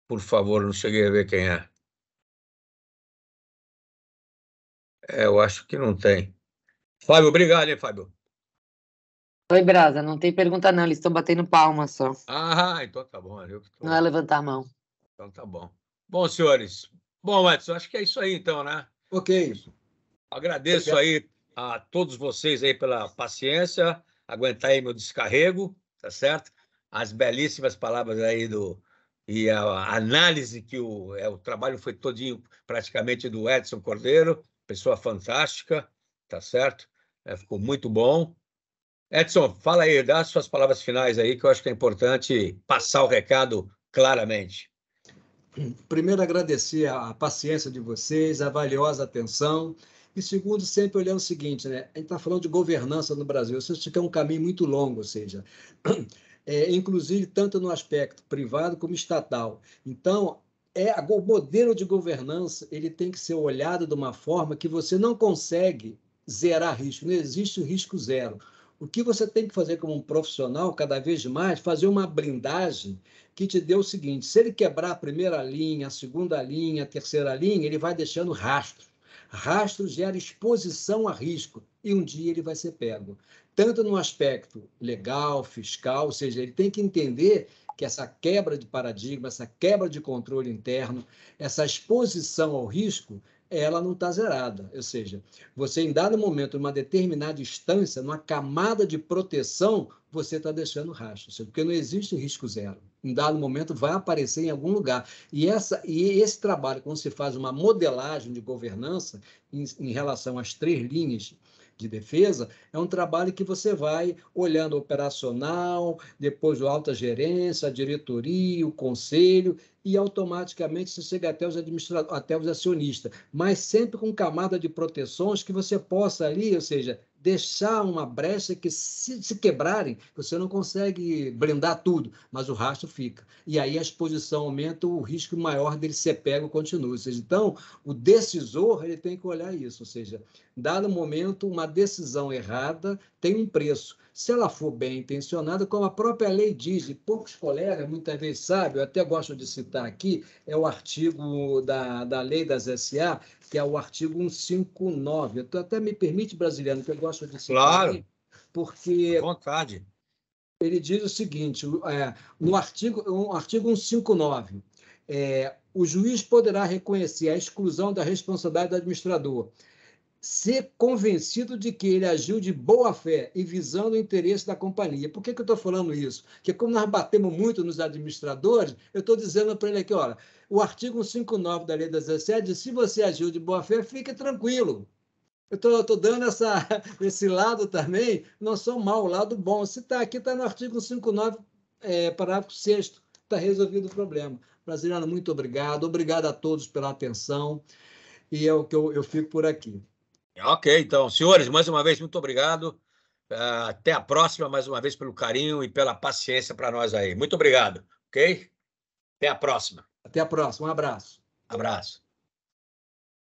Por favor, não cheguei a ver quem é. Eu acho que não tem. Fábio, obrigado, hein, Fábio? Oi, Brasa, não tem pergunta não, eles estão batendo palma só. Então tá bom. Não é levantar a mão. Então tá bom. Bom, senhores. Bom, Edson, acho que é isso aí, então, né? Ok. Agradeço aí a todos vocês aí pela paciência, aguentar aí meu descarrego, tá certo? As belíssimas palavras aí e a análise que o trabalho foi todinho praticamente do Edson Cordeiro, pessoa fantástica, tá certo? Ficou muito bom. Edson, fala aí, dá as suas palavras finais aí, que eu acho que é importante passar o recado claramente. Primeiro, agradecer a paciência de vocês, a valiosa atenção. E segundo, sempre olhando o seguinte, né? A gente está falando de governança no Brasil. Isso é um caminho muito longo, ou seja, inclusive tanto no aspecto privado como estatal. Então, o modelo de governança ele tem que ser olhado de uma forma que você não consegue zerar risco, não existe o risco zero. O que você tem que fazer como um profissional, cada vez mais, fazer uma blindagem que te dê o seguinte: se ele quebrar a primeira linha, a segunda linha, a terceira linha, ele vai deixando rastro. Rastro gera exposição a risco e um dia ele vai ser pego. Tanto no aspecto legal, fiscal, ou seja, ele tem que entender que essa quebra de paradigma, essa quebra de controle interno, essa exposição ao risco, ela não está zerada. Ou seja, você, em dado momento, numa determinada instância, numa camada de proteção, você está deixando rastro, porque não existe risco zero. Em dado momento, vai aparecer em algum lugar. E esse trabalho, quando se faz uma modelagem de governança em relação às 3 linhas de defesa, é um trabalho que você vai olhando o operacional, depois o alta gerência, a diretoria, o conselho, e automaticamente você chega até os acionistas, mas sempre com camada de proteções que você possa ali, ou seja, deixar uma brecha que, se quebrarem, você não consegue blindar tudo, mas o rastro fica. E aí a exposição aumenta, o risco maior dele ser pego continua. Ou seja, então, o decisor ele tem que olhar isso, ou seja, dado momento, uma decisão errada tem um preço. Se ela for bem intencionada, como a própria lei diz, e poucos colegas muitas vezes sabem, eu até gosto de citar aqui, é o artigo da lei das SA, que é o artigo 159. Até me permite, Brasiliano, que eu gosto de citar Claro, aí, porque à vontade. ele diz o seguinte, no artigo 159, o juiz poderá reconhecer a exclusão da responsabilidade do administrador, ser convencido de que ele agiu de boa fé e visando o interesse da companhia. Por que eu estou falando isso? Porque como nós batemos muito nos administradores, eu estou dizendo para ele aqui, olha, o artigo 159 da Lei das 17, se você agiu de boa fé, fique tranquilo. Eu estou dando esse lado também, não sou mal, o lado bom. Se está aqui, está no artigo 159, parágrafo 6º, está resolvido o problema. Brasiliano, muito obrigado. Obrigado a todos pela atenção. E é o que eu fico por aqui. Ok, então, senhores, mais uma vez, muito obrigado. Até a próxima, mais uma vez, pelo carinho e pela paciência para nós aí. Muito obrigado, ok? Até a próxima. Até a próxima. Um abraço. Abraço.